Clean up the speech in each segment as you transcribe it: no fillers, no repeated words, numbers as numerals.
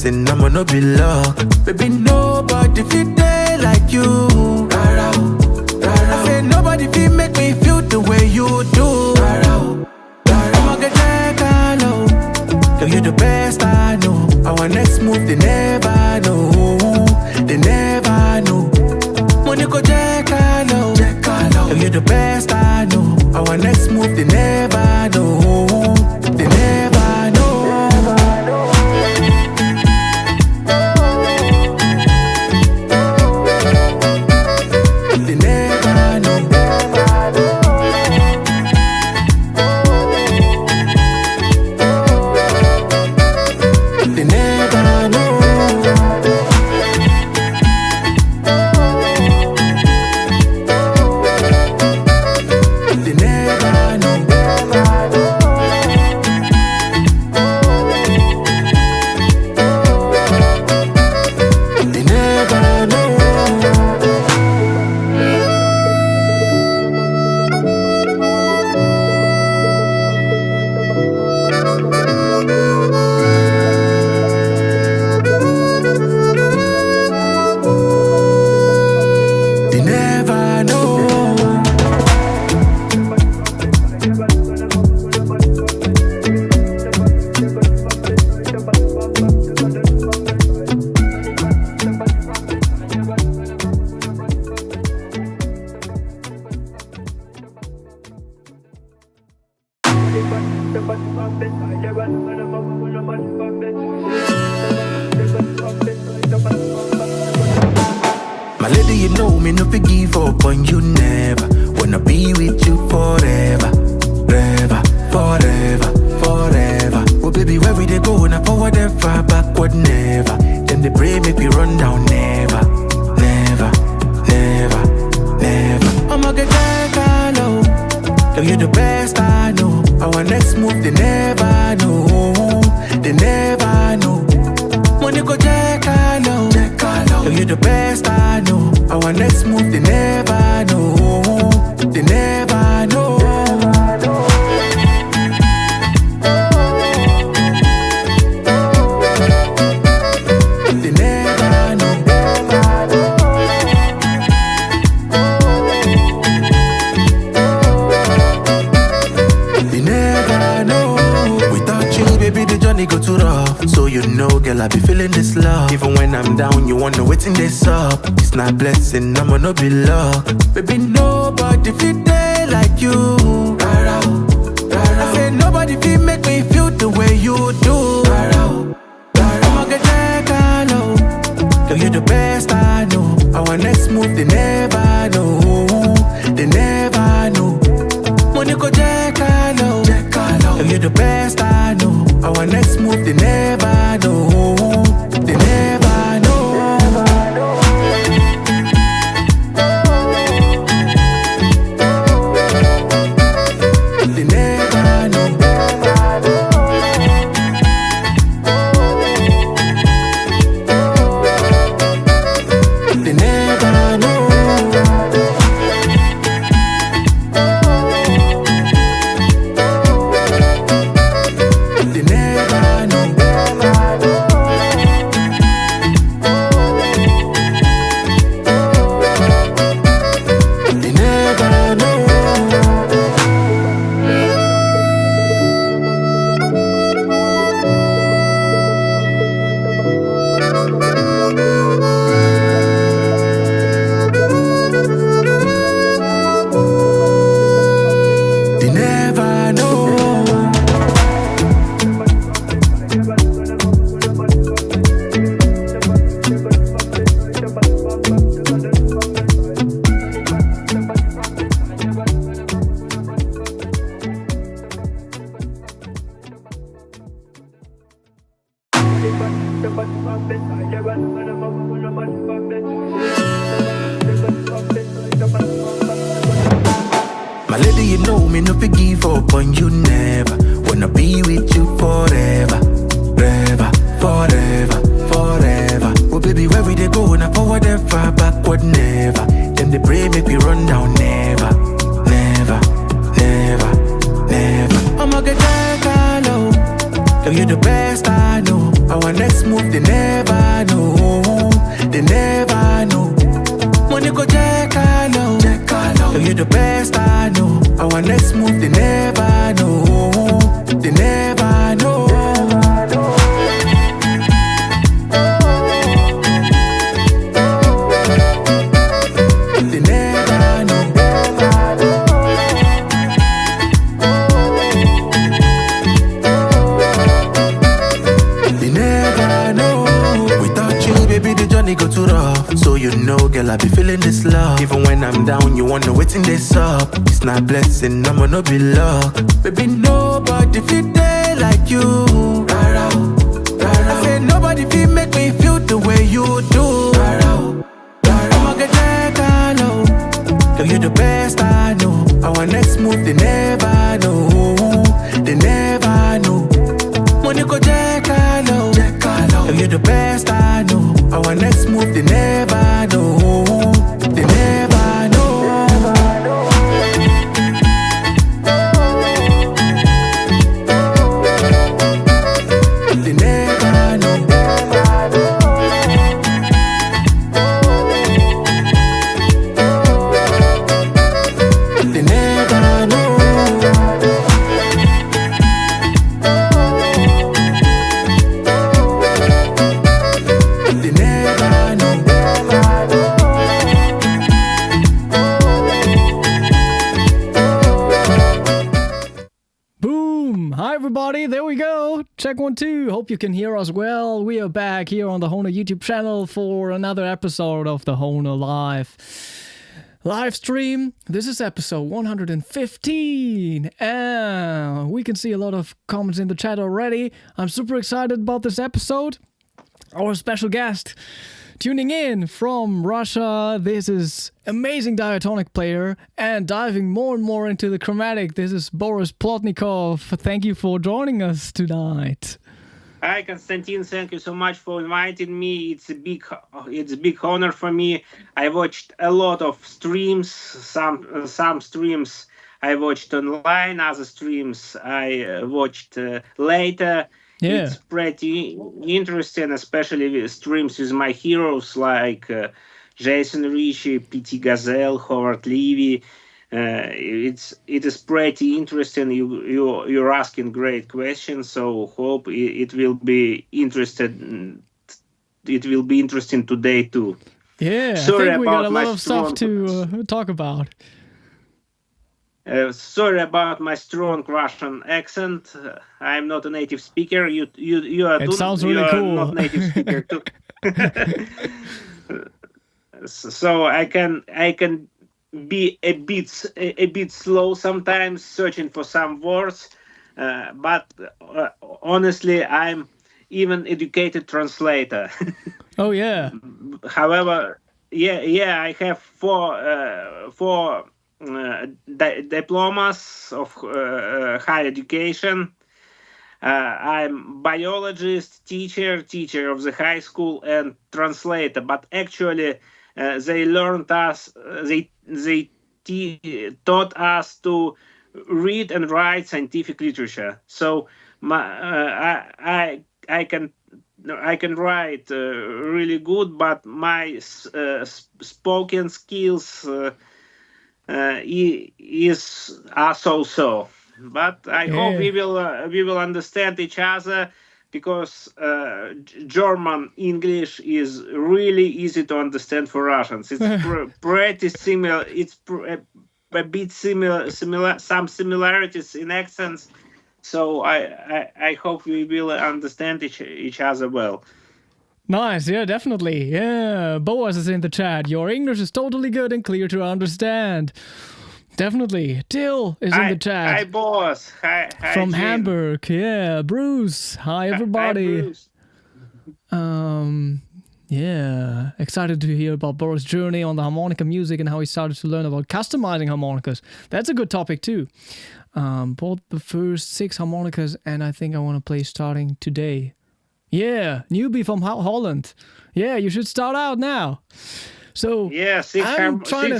blessing, I'ma no be luck. Baby, nobody fit there like you. I say nobody fit make me feel the way you do. I'ma get that low. Girl, you the best I know. Our next move, they never know. They never know. Money go check low. Girl, you the best I know. Our next move, they never know. They never know. They never know. They never know. My lady, you know me, no forgive up on you never. Wanna be with you forever, forever, forever, forever. Oh baby, where we they go, now forward ever, backward never. Then they pray, make we run down never, never, never, never. I'ma get that low. Girl, you the best I know. Our next move, they never know. They never know. Money go check low. Girl, you the best I know. Our next move, they never know. They never know. They never know. They never know. Without you, baby, the journey go too rough. So you know, girl, I be feeling this love. Even when I'm down, you wanna wait in this up. It's not blessing, I'ma no be luck. Baby, nobody fit there like you. I say nobody fit make me feel the way you do. I'ma get that low. Girl, you the best I know. Our next move, they never know. They never know. Money go check low. Girl, you the best I know. Our next move, they never know. They never know. They never know. They never know. They never know. They never know. They never know. My lady, you know me, no forgive up on you never. Wanna be with you forever, forever, forever, forever. Oh baby, where we they go, now forward ever, backward never. Then they pray, make we run down never, never, never, never. I'ma get that low. Girl, you the best I know. Our next move, they never know. They never know. Money go check I know. So you're the best I know. Our next move, they never know. They never know. They never know. They never know. Without you, baby, the journey go too rough. So you know, girl, I be feeling this love. Even when I'm down, you wanna wait in this up. It's not blessing, I'ma no be luck. Baby, nobody feel there like you. I said nobody feel make me feel the way you do. I'ma get that low. Girl, you the best I know. Our next move, they never know. They never know. Money go check low. Girl, you the best I know. Our next move, they never know. They never know. They never know. They never know. They never know. Boom! Hi everybody, there we go. Check 1, 2. Hope you can hear us well. We are back here on the Hohner YouTube channel for another episode of the Hohner live stream. This is episode 115 and we can see a lot of comments in the chat already. I'm super excited about this episode. Our special guest tuning in from Russia. This is amazing diatonic player and diving more and more into the chromatic. This is Boris Plotnikov. Thank you for joining us tonight. Hi, Konstantin. Thank you so much for inviting me. It's a big honor for me. I watched a lot of streams. Some streams I watched online. Other streams I watched later. Yeah. It's pretty interesting, especially with streams with my heroes like Jason Ricci, P.T. Gazelle, Howard Levy. It is pretty interesting. You're asking great questions, so hope it will be interesting. It will be interesting today too. Yeah, Sorry I think we got a about lot of stuff to talk about. Sorry about my strong Russian accent. I'm not a native speaker. You are. It sounds really cool. Not native speaker too. So I can be a bit slow sometimes, searching for some words. But honestly, I'm even educated translator. Oh yeah. However, yeah, I have four diplomas of higher education. I'm biologist, teacher of the high school, and translator. But actually, they learned us. They taught us to read and write scientific literature. So I can write really good, but my spoken skills are so. But I hope we will understand each other, because German English is really easy to understand for Russians. It's pretty similar. It's a bit similar. Some similarities in accents. So I hope we will understand each other well. Nice, yeah, definitely. Yeah, Boaz is in the chat. Your English is totally good and clear to understand. Definitely. Till is in the chat. Hi, Boaz. Hi, from Jim. Hamburg. Yeah, Bruce. Hi, everybody. Hi, Bruce. Yeah, excited to hear about Boris' journey on the harmonica music and how he started to learn about customizing harmonicas. That's a good topic too. Bought the first 6 harmonicas and I think I want to play starting today. Yeah, newbie from Holland. Yeah, you should start out now. So yeah, six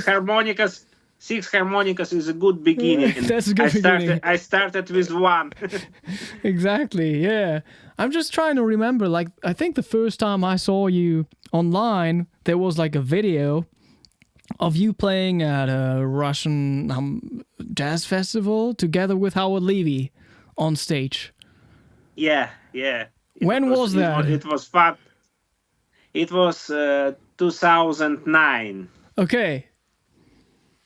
harmonicas. 6 harmonicas is a good beginning. That's a good beginning. I started with 1. Exactly, yeah. I'm just trying to remember, like, I think the first time I saw you online, there was like a video of you playing at a Russian jazz festival together with Howard Levy on stage. Yeah. When was that? It was fun. It was 2009. Okay.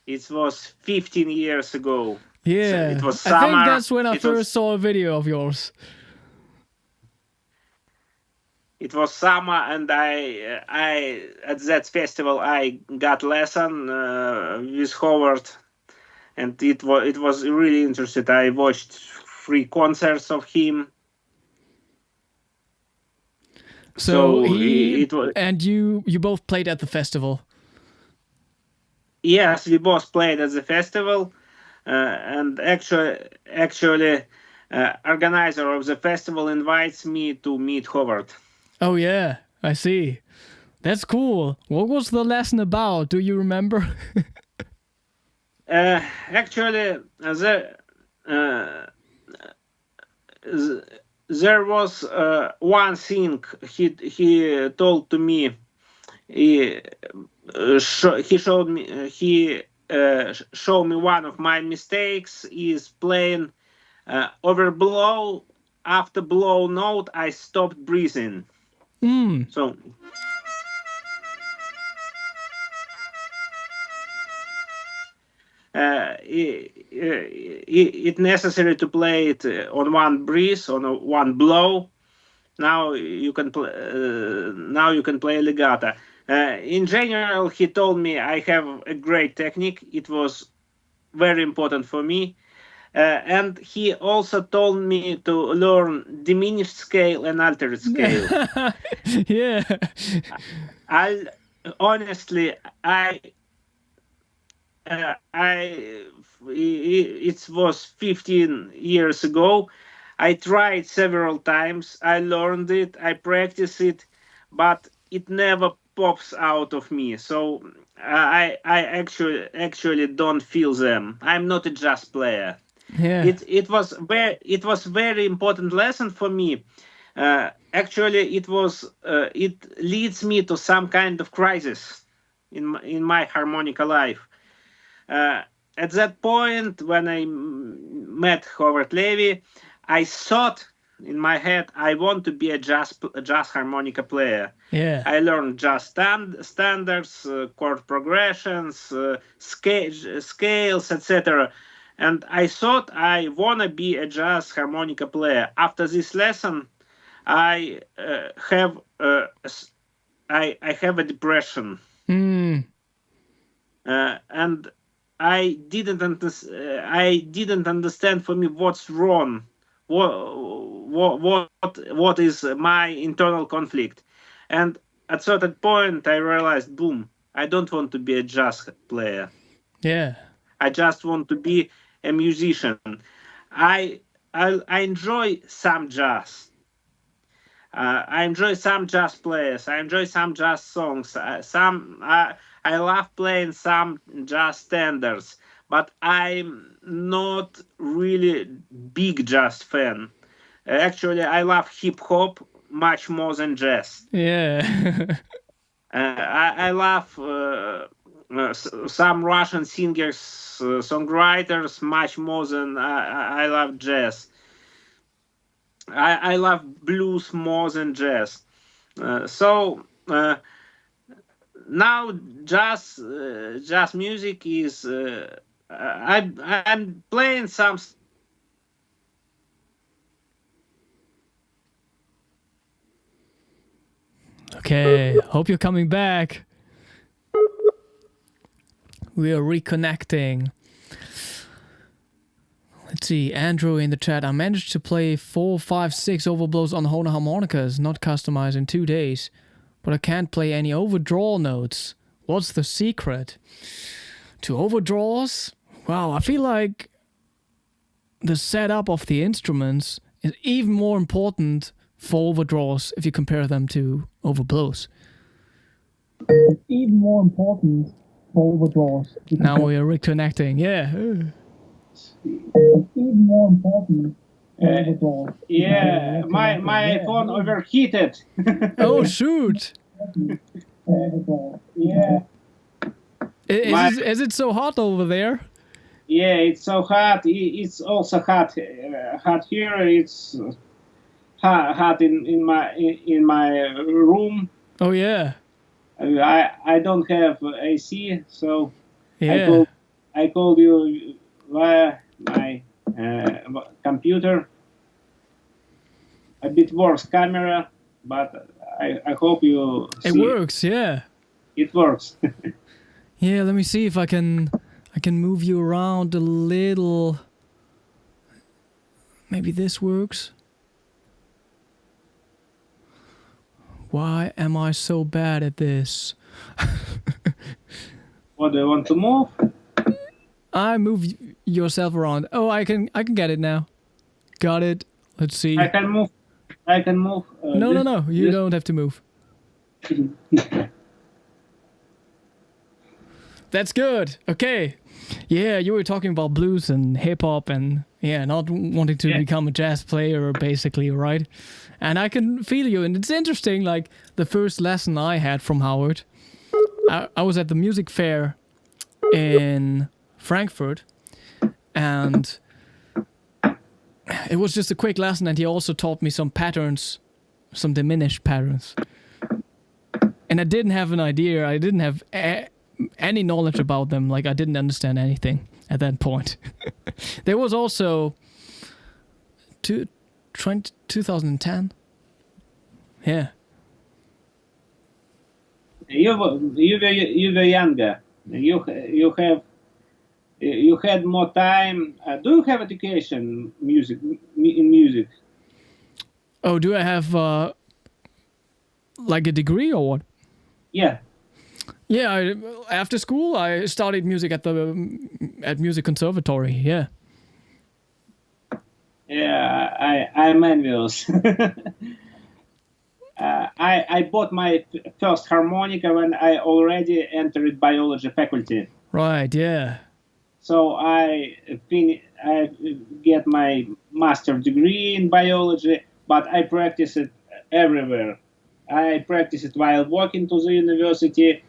It was 15 years ago. Yeah. So it was summer. I think that's when I first saw a video of yours. It was summer, and I at that festival I got lesson with Howard, and it was really interesting. I watched 3 concerts of him. So and you both played at the festival. Yes, we both played at the festival, and actually, organizer of the festival invites me to meet Howard. Oh yeah, I see. That's cool. What was the lesson about? Do you remember? Actually, there was one thing he told to me. He showed me one of my mistakes is playing overblow. After blow note, I stopped breathing. So it necessary to play it on one breath, on one blow. Now you can play legato. In general, he told me I have a great technique. It was very important for me. And he also told me to learn diminished scale and altered scale. Yeah. It was 15 years ago. I tried several times. I learned it. I practiced it, but it never pops out of me. So I actually don't feel them. I'm not a jazz player. Yeah. It was very important lesson for me. Actually, it leads me to some kind of crisis in my harmonica life. At that point, when I met Howard Levy, I thought in my head I want to be a jazz harmonica player. Yeah. I learned jazz standards, chord progressions, scales, etc. And I thought I wanna be a jazz harmonica player. After this lesson, I have a depression, and I didn't understand for me what's wrong. What is my internal conflict? And at certain point, I realized, boom, I don't want to be a jazz player. Yeah. I just want to be a musician. I enjoy some jazz. I enjoy some jazz players. I enjoy some jazz songs. I love playing some jazz standards, but I'm not really big jazz fan. Actually, I love hip hop much more than jazz. Yeah. I love some Russian singers, songwriters much more than I love jazz. I love blues more than jazz. So now jazz music is I'm playing some. Okay, hope you're coming back. We are reconnecting. Let's see, Andrew in the chat. I managed to play 4, 5, 6 overblows on Hohner harmonicas, not customized, in 2 days. But I can't play any overdraw notes. What's the secret? To overdraws? Wow, I feel like the setup of the instruments is even more important for overdraws if you compare them to overblows. Even more important overdraws. Now we are reconnecting. Yeah. Even more important, overdraws. Yeah, my phone overheated. Oh shoot! Overdraws. Yeah. Is it so hot over there? Yeah, it's so hot. It's also hot hot here. It's hot in my room. Oh yeah. I don't have AC, so Yeah. I called you via my computer. A bit worse camera, but I hope you It see works. Yeah. it works. Yeah. Let me see if I can move you around a little. Maybe this works. Why am I so bad at this? What do you want to move? I move yourself around. Oh, I can get it now. Got it. Let's see. I can move. No. You don't have to move. That's good. Okay. Yeah, you were talking about blues and hip hop and not wanting to become a jazz player basically, right? And I can feel you. And it's interesting, like the first lesson I had from Howard, I was at the music fair in Frankfurt, and it was just a quick lesson, and he also taught me some patterns, some diminished patterns. And I didn't have an idea. I didn't have any knowledge about them. Like, I didn't understand anything at that point. There was also 2010. Yeah. You were younger. You had more time. Do you have education in music? Oh, do I have like a degree or what? Yeah. Yeah, after school I studied music at music conservatory. Yeah. Yeah, I'm envious. I bought my first harmonica when I already entered biology faculty. Right. Yeah. So I get my master degree in biology, but I practice it everywhere. I practice it while walking to the university,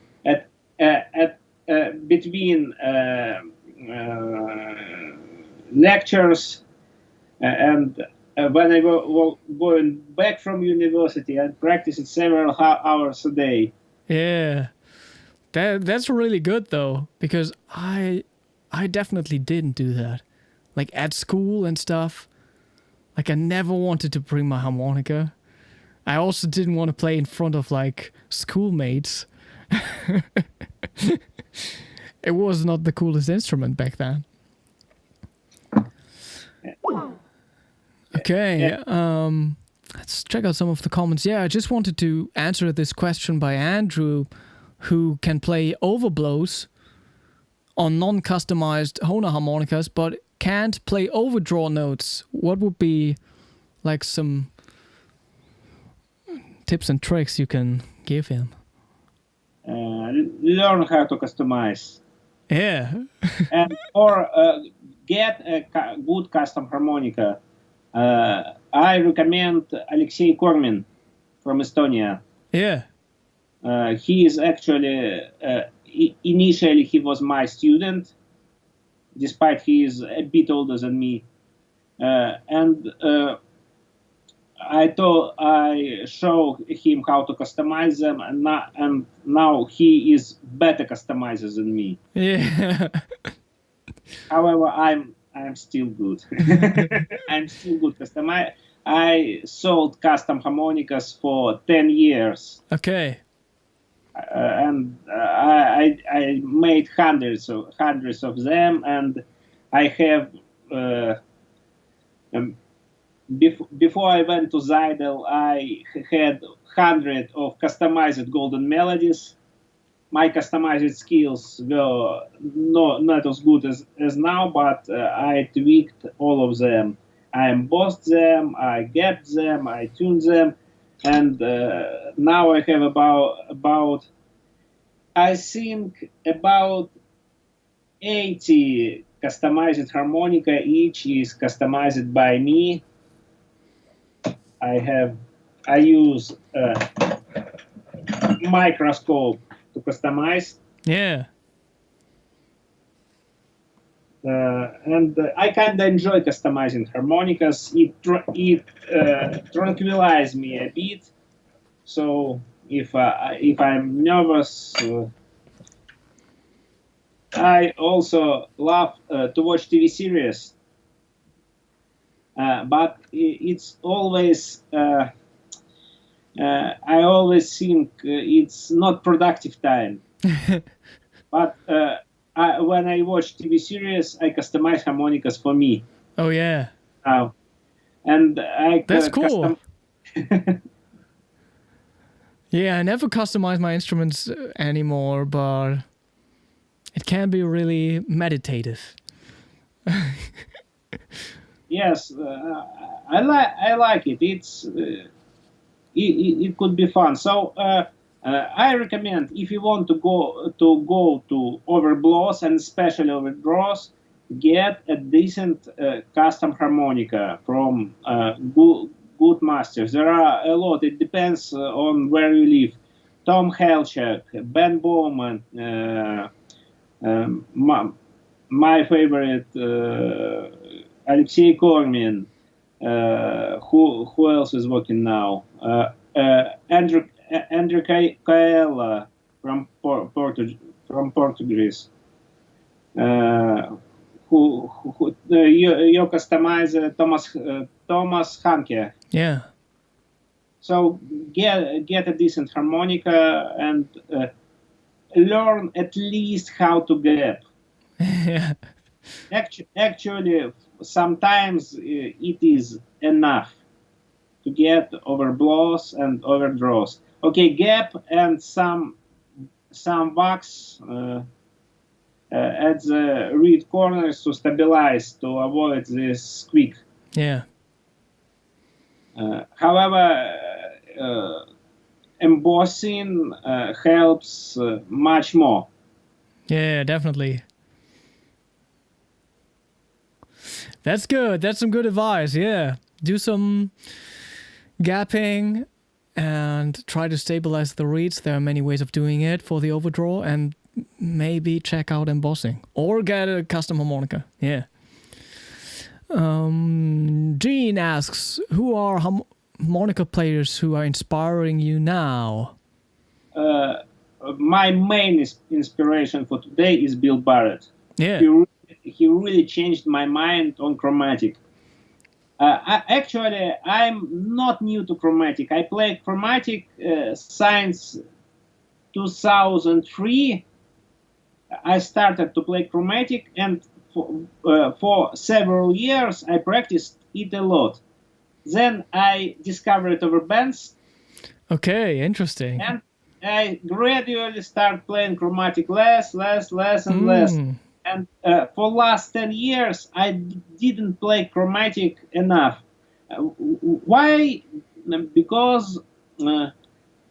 between lectures, and when I going back from university, I practice it several hours a day. Yeah, that's really good though, because I definitely didn't do that, like at school and stuff. Like I never wanted to bring my harmonica. I also didn't want to play in front of like schoolmates. It was not the coolest instrument back then. Okay, let's check out some of the comments. Yeah, I just wanted to answer this question by Andrew, who can play overblows on non-customized Hohner harmonicas, but can't play overdraw notes. What would be like some tips and tricks you can give him? Learn how to customize. Yeah. or get a good custom harmonica. I recommend Alexei Kormin from Estonia. Yeah. He is actually, initially he was my student, despite he is a bit older than me. And I show him how to customize them, and now he is better customizer than me. Yeah. However, I'm still good. I'm still good customizer. I sold custom harmonicas for 10 years. Okay. And I made hundreds of them, and I have. Before I went to Zydel, I had hundreds of customized golden melodies. My customized skills were not as good as now, but I tweaked all of them. I embossed them, I gapped them, I tuned them, and now I have about I think about 80 customized harmonica. Each is customized by me. I use a microscope to customize. Yeah. And I kind of enjoy customizing harmonicas. It tranquilizes me a bit. So if I'm nervous, I also love to watch TV series. But it's always I always think it's not productive time. But when I watch TV series, I customize harmonicas for me. Oh yeah. And I That's cool. Yeah, I never customize my instruments anymore, but it can be really meditative. Yes, I like it. It could be fun. So I recommend, if you want to go to overblows and especially overdraws, get a decent custom harmonica from good masters. There are a lot. It depends on where you live. Tom Helchuk, Ben Bowman, my favorite Alexei Kormin. Who else is working now? Andrew Kaela from Portuguese. You customize Thomas Hanke. Yeah. So get a decent harmonica and learn at least how to gap. Yeah. Actually, sometimes it is enough to get overblows and overdraws. Okay, gap and some wax at the reed corners to stabilize, to avoid this squeak. Yeah. However, embossing helps much more. Yeah, definitely. That's good. That's some good advice. Yeah. Do some gapping and try to stabilize the reeds. There are many ways of doing it for the overdraw, and maybe check out embossing or get a custom harmonica. Yeah. Gene asks, who are harmonica players who are inspiring you now? My main inspiration for today is Bill Barrett. Yeah. He really changed my mind on chromatic. Actually, I'm not new to chromatic. I played chromatic since 2003. I started to play chromatic, and for several years I practiced it a lot. Then I discovered over bands. Okay, interesting. And I gradually started playing chromatic less and less. And for last 10 years, I didn't play chromatic enough. Why? Because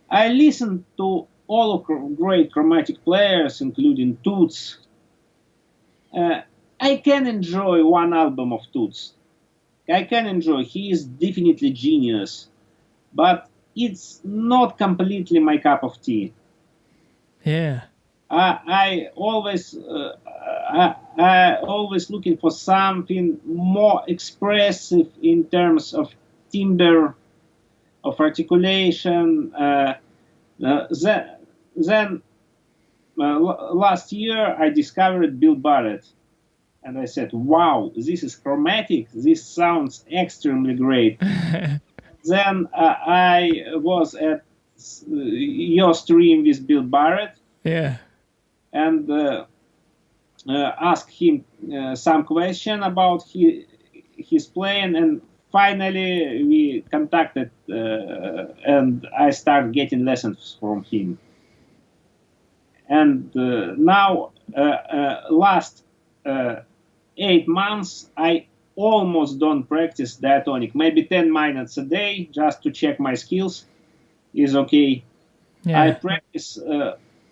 I listened to all of great chromatic players, including Toots. I can enjoy one album of Toots. I can enjoy. He is definitely genius. But it's not completely my cup of tea. Yeah. I always looking for something more expressive in terms of timbre, of articulation. Then last year I discovered Bill Barrett, and I said, "Wow, this is chromatic. This sounds extremely great." Then I was at your stream with Bill Barrett. Yeah. And asked him some question about his playing, and finally we contacted and I started getting lessons from him. And now last 8 months I almost don't practice diatonic. Maybe 10 minutes a day just to check my skills is okay. Yeah. I practice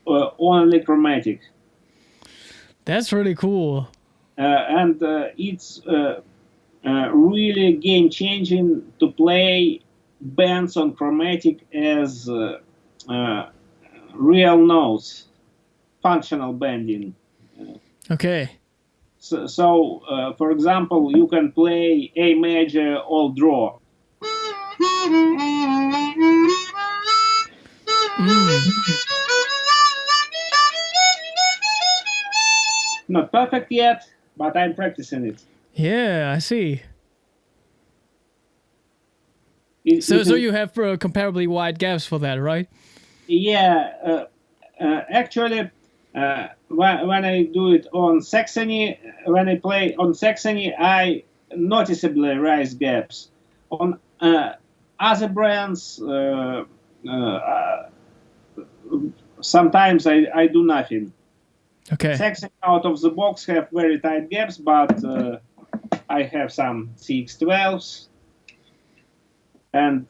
only chromatic. That's really cool. And it's really game changing to play bands on chromatic as real notes, functional bending. Okay. So for example, you can play A major all draw. Not perfect yet, but I'm practicing it. Yeah, I see. So you have comparably wide gaps for that, right? Yeah, actually, when I do it on Saxony, when I play on Saxony, I noticeably raise gaps. On other brands, sometimes I do nothing. Okay. Saxony out of the box have very tight gaps, but I have some CX12s. And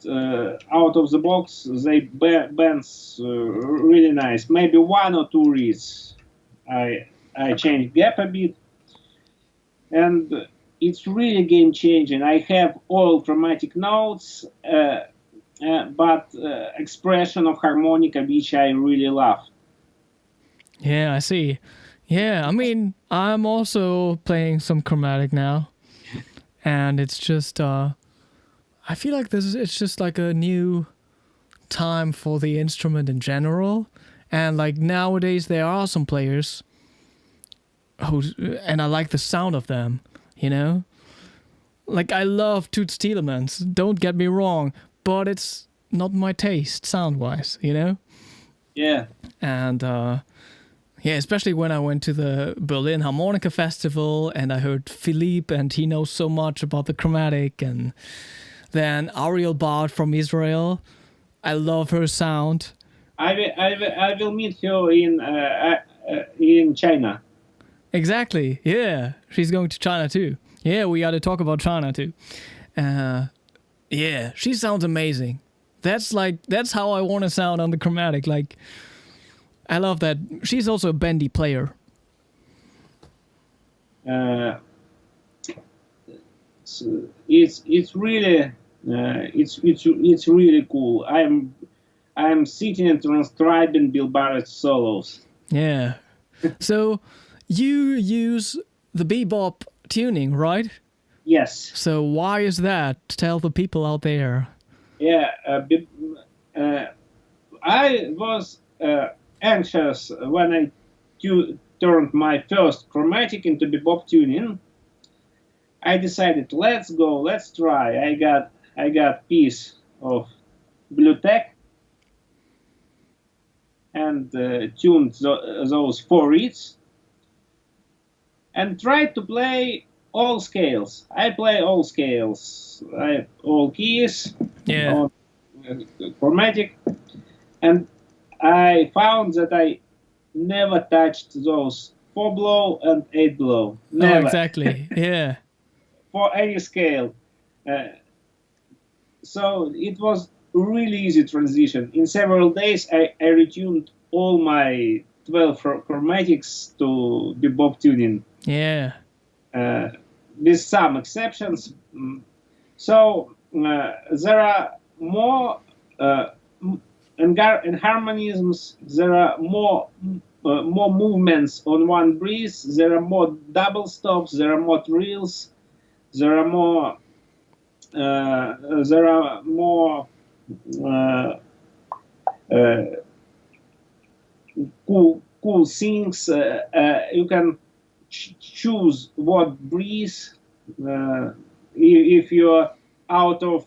out of the box, they bends really nice. Maybe one or two reeds. I change gap a bit, and it's really game changing. I have all chromatic notes, but expression of harmonica, which I really love. Yeah, I see. Yeah, I mean, I'm also playing some chromatic now, and it's just I feel like it's just like a new time for the instrument in general. And like nowadays there are some players and I like the sound of them, you know? Like I love Toots Thielemans, don't get me wrong, but it's not my taste sound-wise, you know? Yeah. And yeah, especially when I went to the Berlin Harmonica Festival and I heard Philippe and he knows so much about the chromatic, and then Ariel Bart from Israel. I love her sound. I will meet her in China. Exactly. Yeah, she's going to China too. Yeah, we got to talk about China too. Yeah, she sounds amazing. That's how I want to sound on the chromatic. Like, I love that. She's also a bendy player. It's really it's really cool. I'm sitting and transcribing Bill Barrett's solos. Yeah. So you use the Bebop tuning, right? Yes. So why is that? Tell the people out there. Yeah. I was anxious when I turned my first chromatic into Bebop tuning. I decided, let's go, let's try. I got piece of Blue Tech and tuned those 4 reeds and tried to play all scales. I play all scales, all keys, Yeah. all chromatic, and I found that I never touched those 4-blow and 8-blow. Never. Oh, exactly. Yeah. For any scale. So it was really easy transition. In several days, I retuned all my 12 chromatics to Bebop tuning. Yeah. With some exceptions. So there are more in harmonisms. There are more movements on one breath. There are more double stops. There are more trills. There are more. Cool things. You can choose what breeze. If you're out of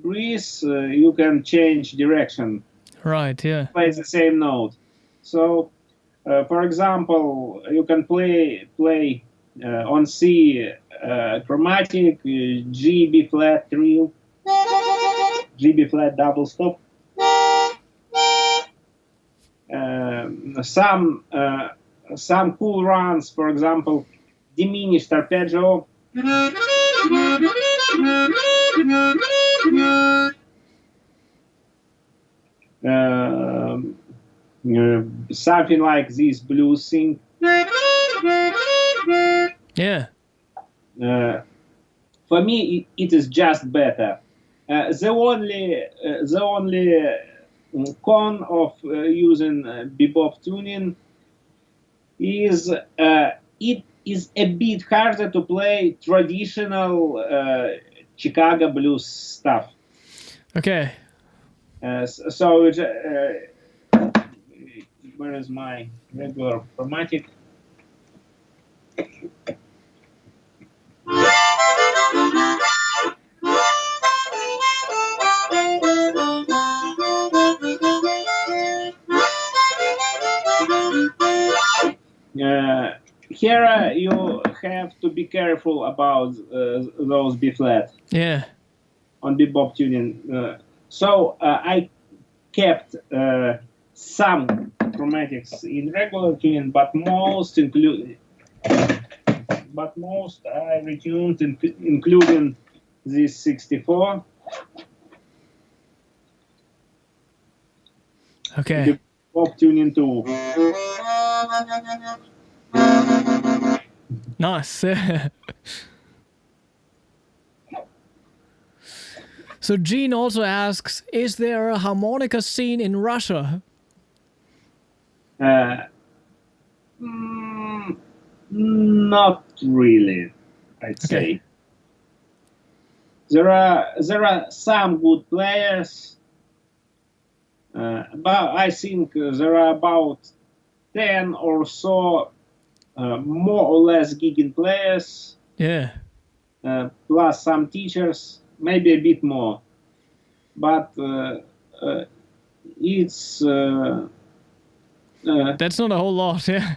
breeze, you can change direction. Right. Yeah. Play the same note. So, for example, you can play on C chromatic, G B flat trill, G B flat double stop. Some cool runs, for example, diminished arpeggio. something like this blues thing. Yeah. For me, it is just better. The only con of using bebop tuning is it is a bit harder to play traditional Chicago blues stuff. Okay. So where is my regular chromatic? Here you have to be careful about those B flat. Yeah. On bebop tuning. So I kept some chromatics in regular tuning, but most I retuned, including this 64. Okay. Bebop tuning too. Nice. So Gene also asks, is there a harmonica scene in Russia? Not really, I'd say. There are some good players, but I think there are about 10 or so more or less gigging players. Yeah. Plus some teachers, maybe a bit more. But it's... That's not a whole lot, yeah.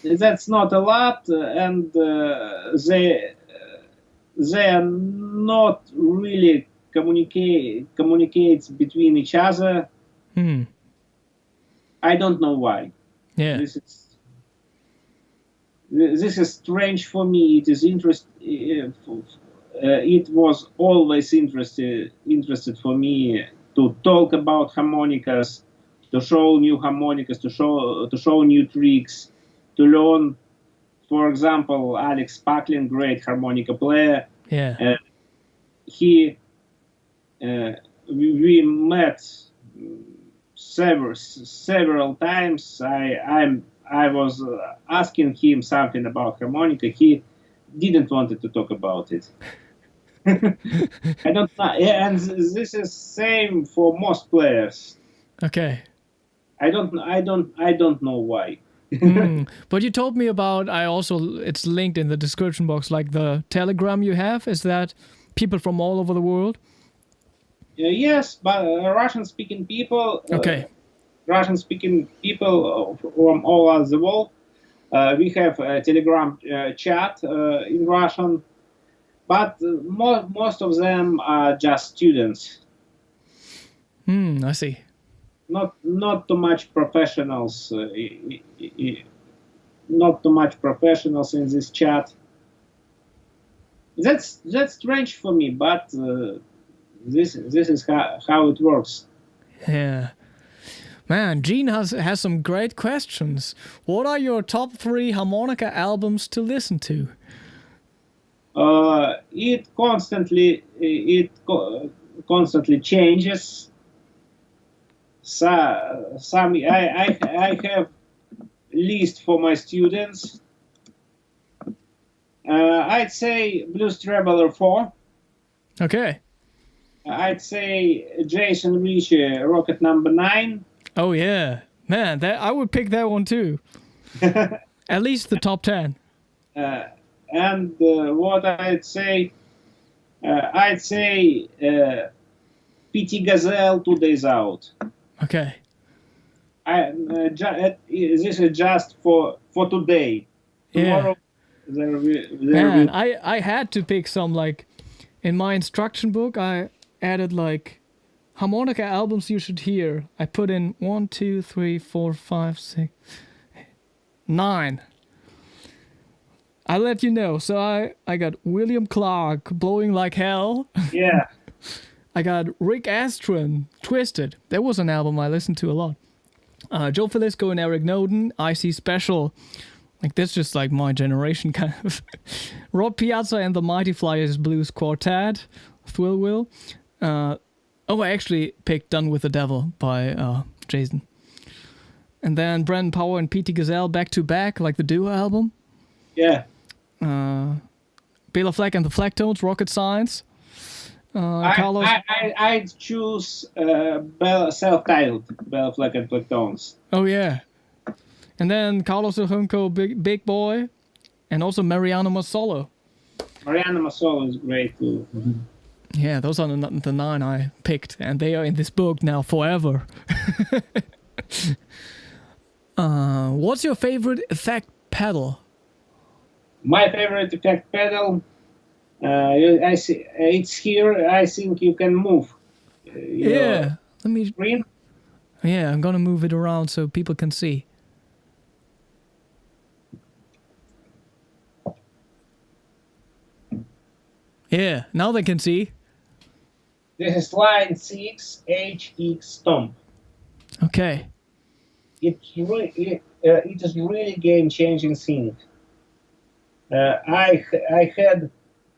That's not a lot, and they are not really communicates between each other. I don't know why. Yeah. This is strange for me. It is it was always interested for me to talk about harmonicas, to show new harmonicas, to show new tricks, to learn. For example, Alex Paklin, great harmonica player. Yeah. We met several times. I was asking him something about harmonica. He didn't want to talk about it. I don't know, and this is same for most players. Okay. I don't know why. But you told me about, it's linked in the description box, like the Telegram you have. Is that people from all over the world? Yes, but Russian-speaking people. Okay. Russian-speaking people from all over the world. We have a Telegram chat in Russian, but most of them are just students. I see. Not too much professionals. Not too much professionals in this chat. That's strange for me, but this is how it works. Yeah. Man, Gene has some great questions. What are your top 3 harmonica albums to listen to? It constantly changes. I have list for my students. I'd say Blues Traveler 4. Okay. I'd say Jason Ritchie, Rocket Number 9. Oh yeah, man, I would pick that one too. At least the top 10. And what I'd say PT Gazelle 2 Days Out. Okay. This is just for today. Tomorrow, Man, I had to pick some, like, in my instruction book, I added, like, harmonica albums you should hear. I put in 1, 2, 3, 4, 5, 6, 9. I'll let you know. So I got William Clark, Blowing Like Hell. Yeah. I got Rick Astron, Twisted. That was an album I listened to a lot. Joe Filisko and Eric Noden, IC Special. Like, that's just like my generation, kind of. Rod Piazza and the Mighty Flyers Blues Quartet, Thrill Will. I actually picked Done with the Devil by Jason. And then Brandon Power and P.T. Gazelle back to back, like the duo album. Yeah. Bela Fleck and the Flecktones, Rocket Science. Carlos. I choose self-titled Bela Fleck and Flecktones. Oh, yeah. And then Carlos Junco, Big Boy. And also Mariano Massolo. Mariano Massolo is great too. Yeah, those are the 9 I picked. And they are in this book now forever. What's your favorite effect pedal? My favorite effect pedal, I see it's here. I think you can move. Yeah, let me. Screen. Yeah, I'm gonna move it around so people can see. Yeah, now they can see. This is line 6 HX Stomp. Okay. It is really game-changing thing. I had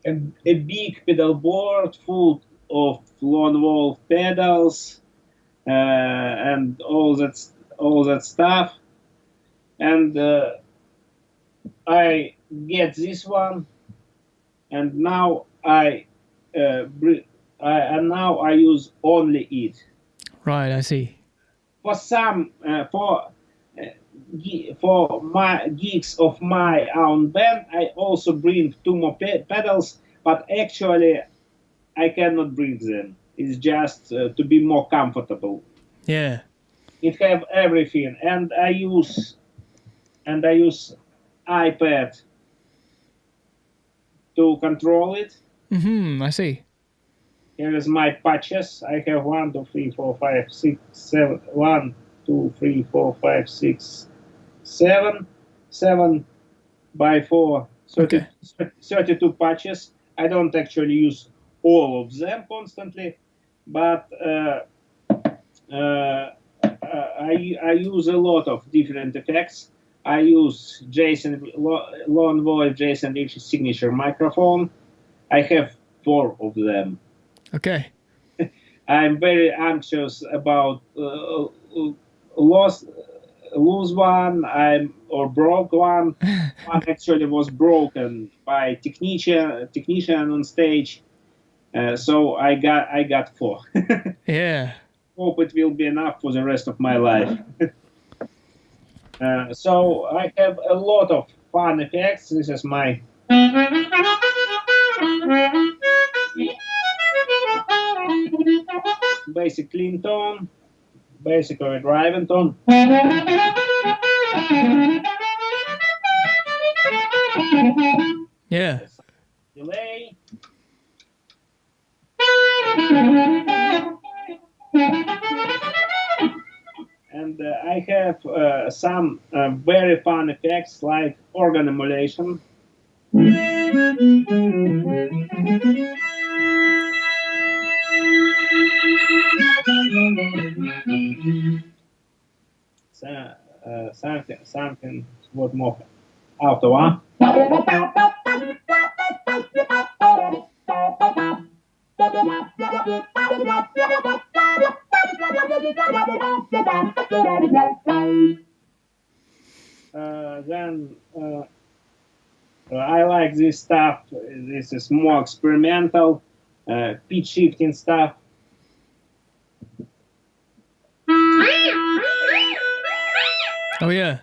a big pedal board full of lone wolf pedals and all that stuff, and I get this one, and now I use only it. Right, I see. For some for my gigs of my own band, I also bring 2 more pedals, but actually I cannot bring them. It's just to be more comfortable. Yeah. It have everything, and I use iPad to control it. I see. Here is my patches. I have 1, 2, 3, 4, 5, 6, 7. 1, 2, 3, 4, 5, 6, 7. 7 by 4. 32 patches. I don't actually use all of them constantly, but I use a lot of different effects. I use Lone Wolf Jason Rich's signature microphone. I have 4 of them. Okay. I'm very anxious about lose one, or broke one. One actually was broken by technician on stage. So I got 4. Yeah. Hope it will be enough for the rest of my life. So I have a lot of fun effects. This is my basic clean tone, basic or driving tone. Yeah. Delay. And I have some very fun effects like organ emulation. Something what more after one. Then I like this stuff. This is more experimental, pitch shifting stuff. Oh, yeah.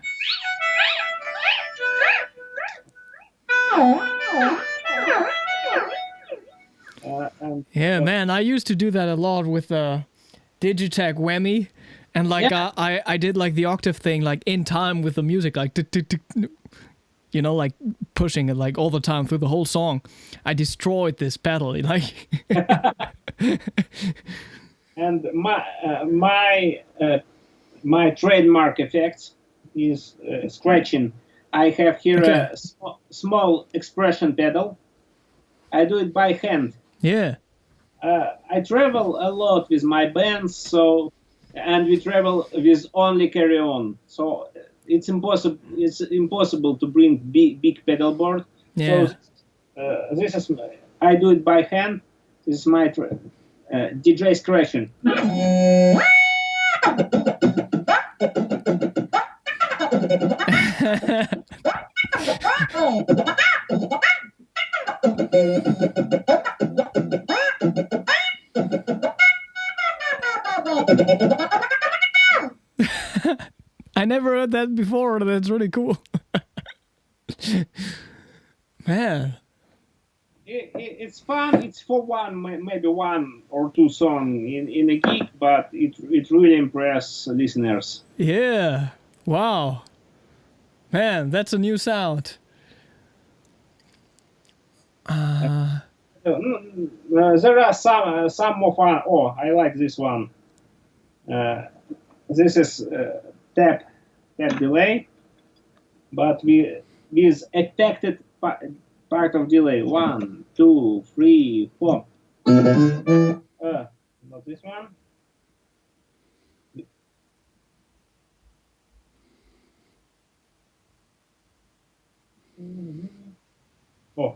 Yeah, man, I used to do that a lot with Digitech Whammy, and like I did like the octave thing like in time with the music, like you know, like pushing it like all the time through the whole song. I destroyed this pedal, like. And my trademark effect is scratching. I have here a small expression pedal. I do it by hand. Yeah. I travel a lot with my bands, so and we travel with only carry-on. So it's impossible. It's impossible to bring big pedal board. Yeah. So this is I do it by hand. This is my DJ scratching. I never heard that before. That's really cool. Man. It's fun. It's for maybe one or two songs in a gig, but it really impresses listeners. Yeah. Wow. Man, that's a new sound. There are some more fun. Oh, I like this one. This is tap delay, but with affected part of delay. 1, 2, 3, 4. Not this one. Oh.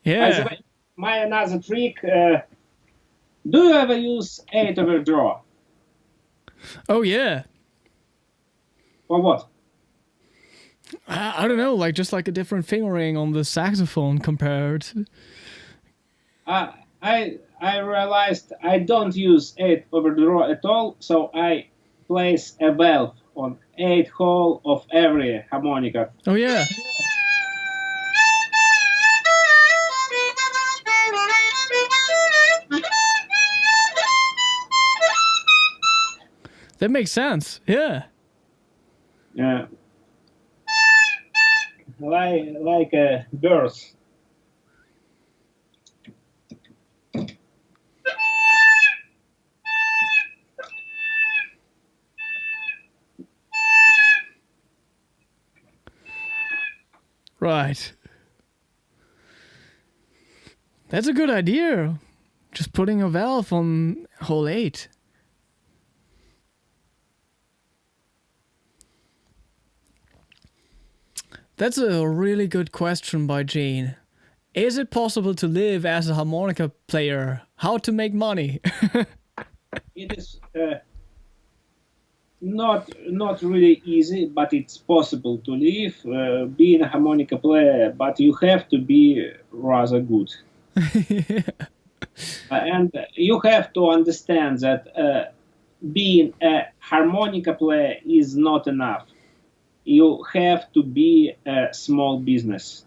Yeah. My another trick. Do you ever use 8 overdraw? Oh, yeah. For what? I don't know, like just like a different fingering on the saxophone compared. I realized I don't use 8 overdraw at all, so I place a valve on 8 hole of every harmonica. Oh, yeah. That makes sense. Yeah. Yeah. Like a birth. Right. That's a good idea. Just putting a valve on hole 8. That's a really good question by Gene. Is it possible to live as a harmonica player? How to make money? It is not really easy, but it's possible to live being a harmonica player. But you have to be rather good, and you have to understand that being a harmonica player is not enough. You have to be a small business,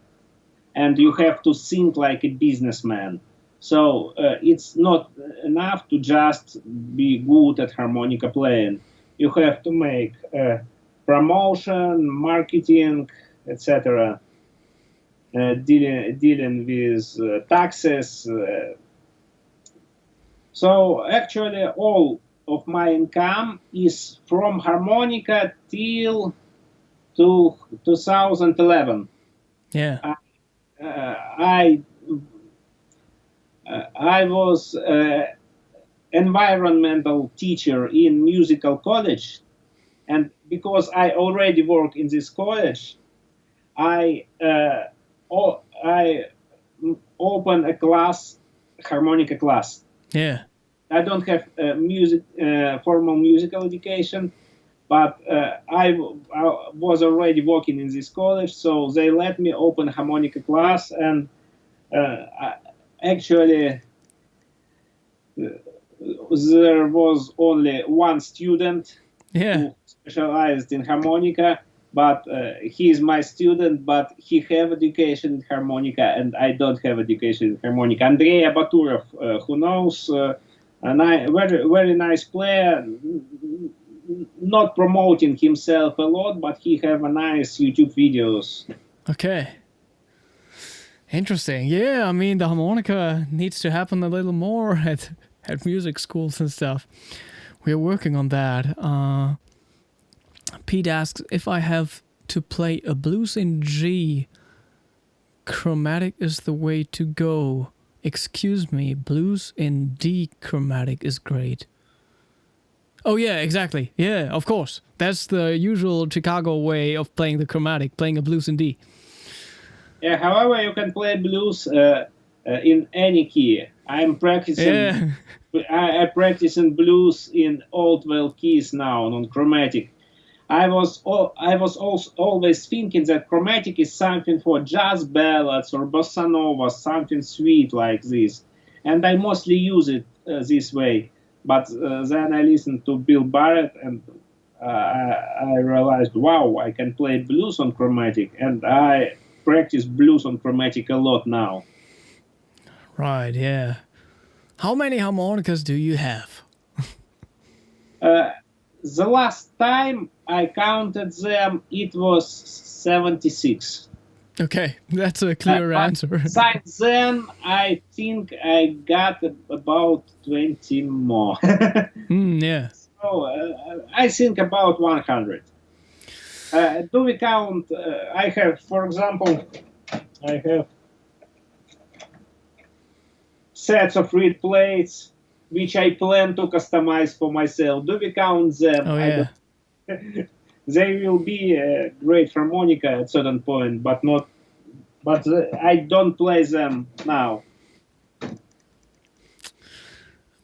and you have to think like a businessman. So it's not enough to just be good at harmonica playing. You have to make promotion, marketing, etc. Dealing with taxes. So actually, all of my income is from harmonica till to 2011. Yeah. I was environmental teacher in musical college, and because I already work in this college, I open a class, harmonica class. Yeah. I don't have formal musical education, but I was already working in this college, so they let me open harmonica class, and actually there was only one student who specialized in harmonica, but he is my student, but he have education in harmonica, and I don't have education in harmonica. Andrei Abaturov, who knows, very nice player, not promoting himself a lot, but he have a nice YouTube videos. Okay. Interesting. Yeah, I mean, the harmonica needs to happen a little more at music schools and stuff. We're working on that. Pete asks if I have to play a blues in G, chromatic is the way to go. Excuse me, blues in D chromatic is great. Oh yeah, exactly. Yeah, of course. That's the usual Chicago way of playing the chromatic, playing a blues in D. Yeah, however, you can play blues in any key. I'm practicing. Yeah. I practicing blues in all 12 keys now on chromatic. I was also always thinking that chromatic is something for jazz ballads or bossa nova, something sweet like this, and I mostly use it this way. But then I listened to Bill Barrett and I realized, wow, I can play blues on chromatic, and I practice blues on chromatic a lot now. Right, yeah. How many harmonicas do you have? The last time I counted them, it was 76. Okay, that's a clear answer. Since then, I think I got about 20 more. Yeah. So I think about 100. Do we count? I have, for example, I have sets of reed plates, which I plan to customize for myself. Do we count them? Oh, yeah. They will be a great harmonica at certain point, but not. But I don't play them now.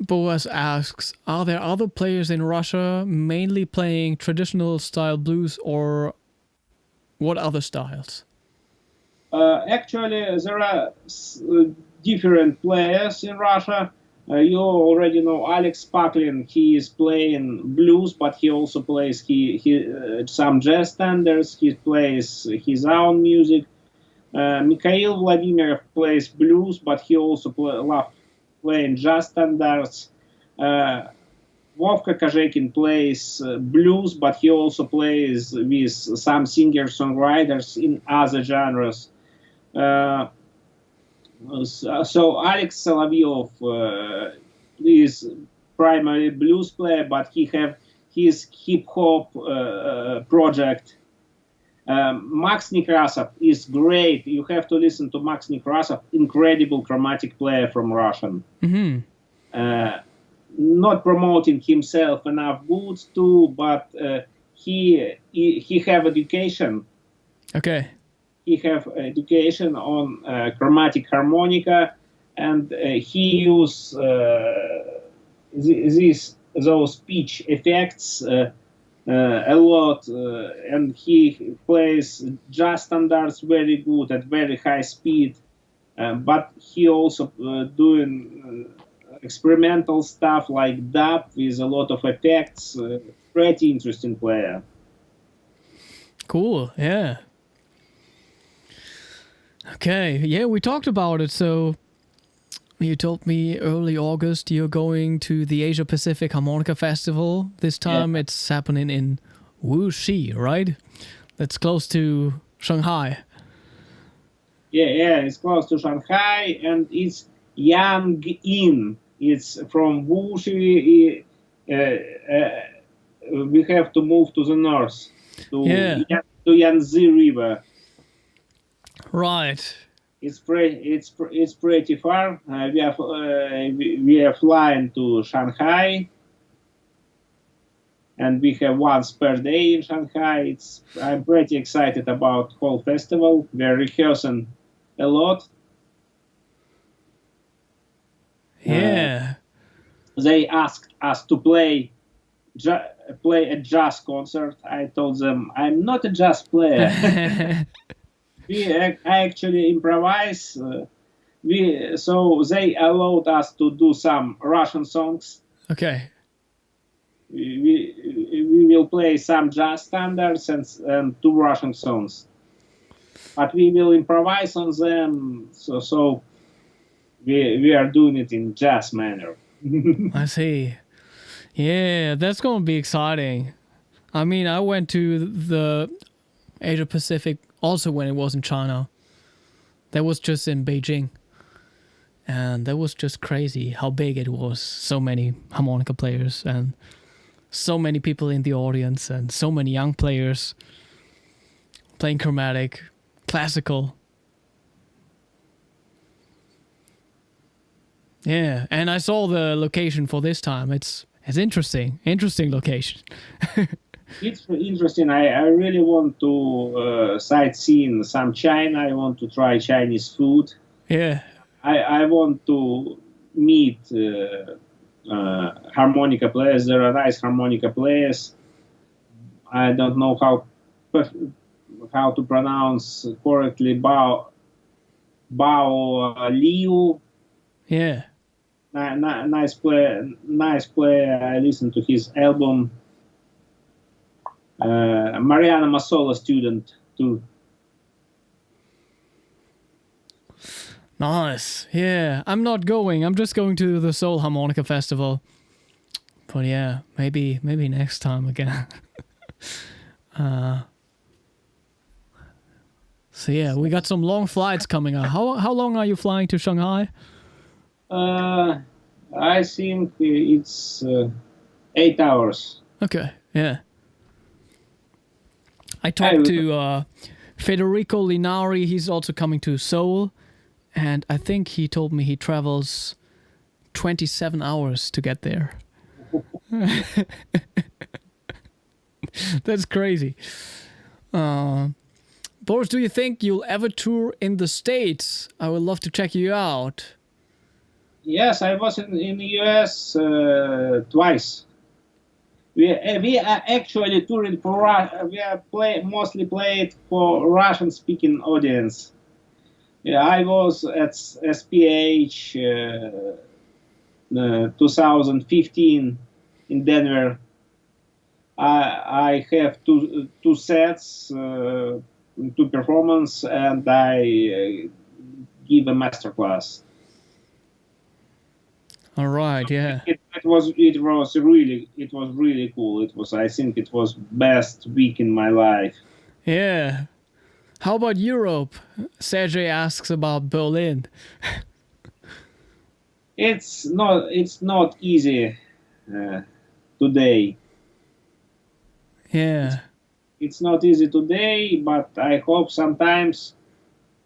Boas asks, are there other players in Russia mainly playing traditional style blues or what other styles? Actually, there are different players in Russia. You already know Alex Paklin. He is playing blues, but he also plays some jazz standards. He plays his own music. Mikhail Vladimirev plays blues, but he also loves playing jazz standards. Vovka Kozekin plays blues, but he also plays with some singer-songwriters in other genres. So Alex Solovyov is primarily blues player, but he have his hip-hop project. Max Nekrasov is great. You have to listen to Max Nekrasov, incredible chromatic player from Russian. Mm-hmm. Not promoting himself enough good too, but he have education. Okay. He have education on chromatic harmonica, and he use those pitch effects a lot, and he plays jazz standards very good at very high speed. But he also doing experimental stuff like dub with a lot of effects. Pretty interesting player. Cool, yeah. Okay, yeah, we talked about it. So you told me early August you're going to the Asia Pacific Harmonica Festival. This time it's happening in Wuxi, right? That's close to Shanghai. Yeah, it's close to Shanghai, and it's Yangin. It's from Wuxi. We have to move to the north to Yangtze River. Right. It's pretty far. We are flying to Shanghai, and we have once per day in Shanghai. I'm pretty excited about whole festival. We are rehearsing a lot. Yeah. They asked us to play a jazz concert. I told them I'm not a jazz player. I actually improvise. So they allowed us to do some Russian songs. Okay. We will play some jazz standards and 2 Russian songs, but we will improvise on them. So we are doing it in jazz manner. I see. Yeah, that's gonna be exciting. I mean, I went to the Asia Pacific also when it was in China. That was just in Beijing. And that was just crazy how big it was. So many harmonica players and so many people in the audience and so many young players playing chromatic, classical. Yeah, and I saw the location for this time. It's interesting location. It's interesting. I really want to sightsee in some China. I want to try Chinese food. Yeah. I want to meet harmonica players. There are nice harmonica players. I don't know how to pronounce correctly. Bao Liu. Yeah. Nice player. Nice player. I listened to his album. Mariana Massola student too. Nice. Yeah, I'm not going. I'm just going to the Seoul Harmonica Festival. But yeah, maybe next time again. So yeah, we got some long flights coming up. How long are you flying to Shanghai? I think it's 8 hours. Okay. Yeah. I talked to Federico Linari. He's also coming to Seoul. And I think he told me he travels 27 hours to get there. That's crazy. Boris, do you think you'll ever tour in the States? I would love to check you out. Yes, I was in the US twice. We are actually touring for we are mostly played for Russian-speaking audience. Yeah, I was at SPH 2015 in Denver. I have two sets, two performance, and I give a masterclass. All right, yeah. It was really cool. I think it was best week in my life. Yeah. How about Europe? Sergey asks about Berlin. It's not easy today. Yeah. It's not easy today, but I hope sometimes.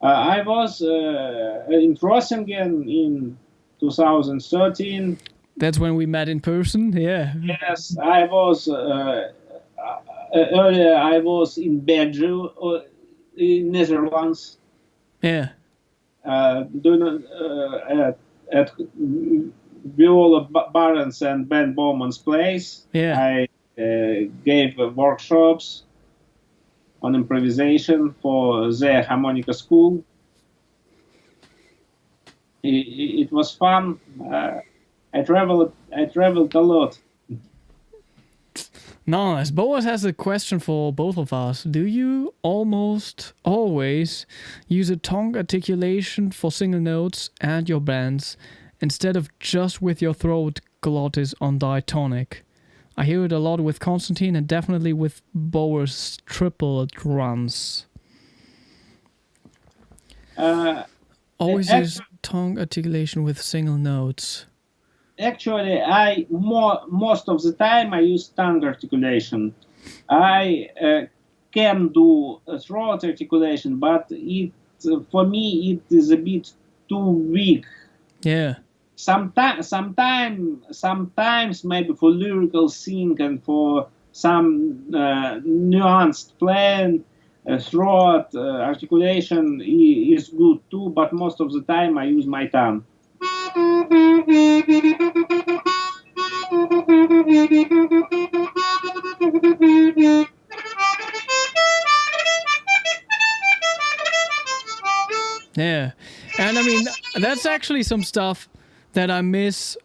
I was in Trossingen in 2013. That's when we met in person. Yeah. Yes, I was earlier. I was in Belgium. In Netherlands, Yeah. At Viola Barnes and Ben Bowman's place. Yeah. I gave workshops on improvisation for their harmonica school. It was fun. I traveled a lot. Nice. Boas has a question for both of us. Do you almost always use a tongue articulation for single notes and your bends instead of just with your throat glottis on diatonic? I hear it a lot with Konstantin and definitely with Boas triplet runs. Always use tongue articulation with single notes. Actually, most of the time I use tongue articulation. I can do throat articulation, but for me it is a bit too weak. Yeah. Sometimes maybe for lyrical sing and for some nuanced playing, throat articulation is good too. But most of the time I use my tongue. Yeah. And I mean, that's actually some stuff that I miss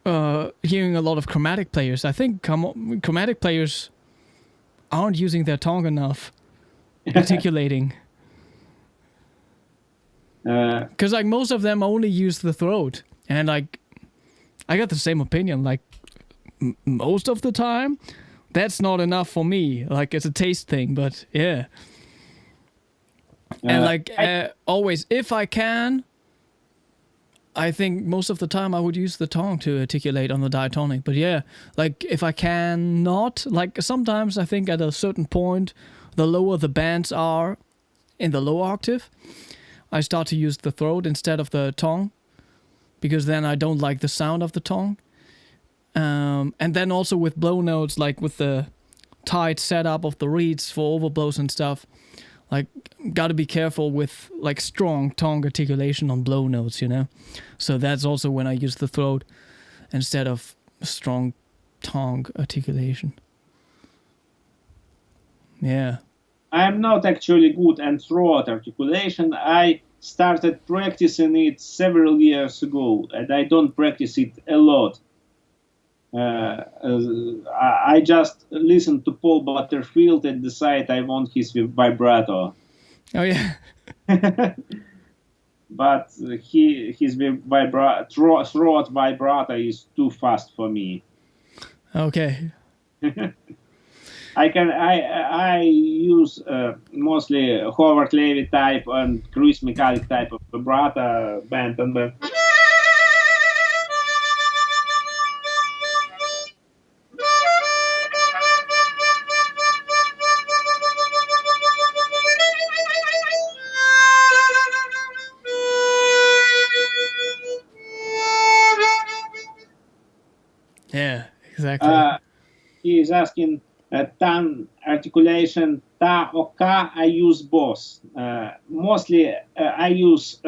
hearing a lot of chromatic players. I think chromatic players aren't using their tongue enough, articulating. Because like most of them only use the throat, and like I got the same opinion. Like most of the time, that's not enough for me. Like, it's a taste thing, but yeah. And like always, if I can, I think most of the time I would use the tongue to articulate on the diatonic. But yeah, like if I cannot, like sometimes I think at a certain point, the lower the bands are in the low octave, I start to use the throat instead of the tongue, because then I don't like the sound of the tongue. And then also with blow notes, like with the tight setup of the reeds for overblows and stuff, like gotta be careful with like strong tongue articulation on blow notes, you know? So that's also when I use the throat instead of strong tongue articulation. Yeah. I'm not actually good at throat articulation. I started practicing it several years ago, and I don't practice it a lot. I just listen to Paul Butterfield and decide I want his vibrato. Oh yeah. But his throat vibrato is too fast for me. Okay. I use mostly Howard Levy type and Cruise Mechanic type of vibrato band and band. Yeah, exactly. He is asking tongue articulation, ta or ka. I use both. Mostly I use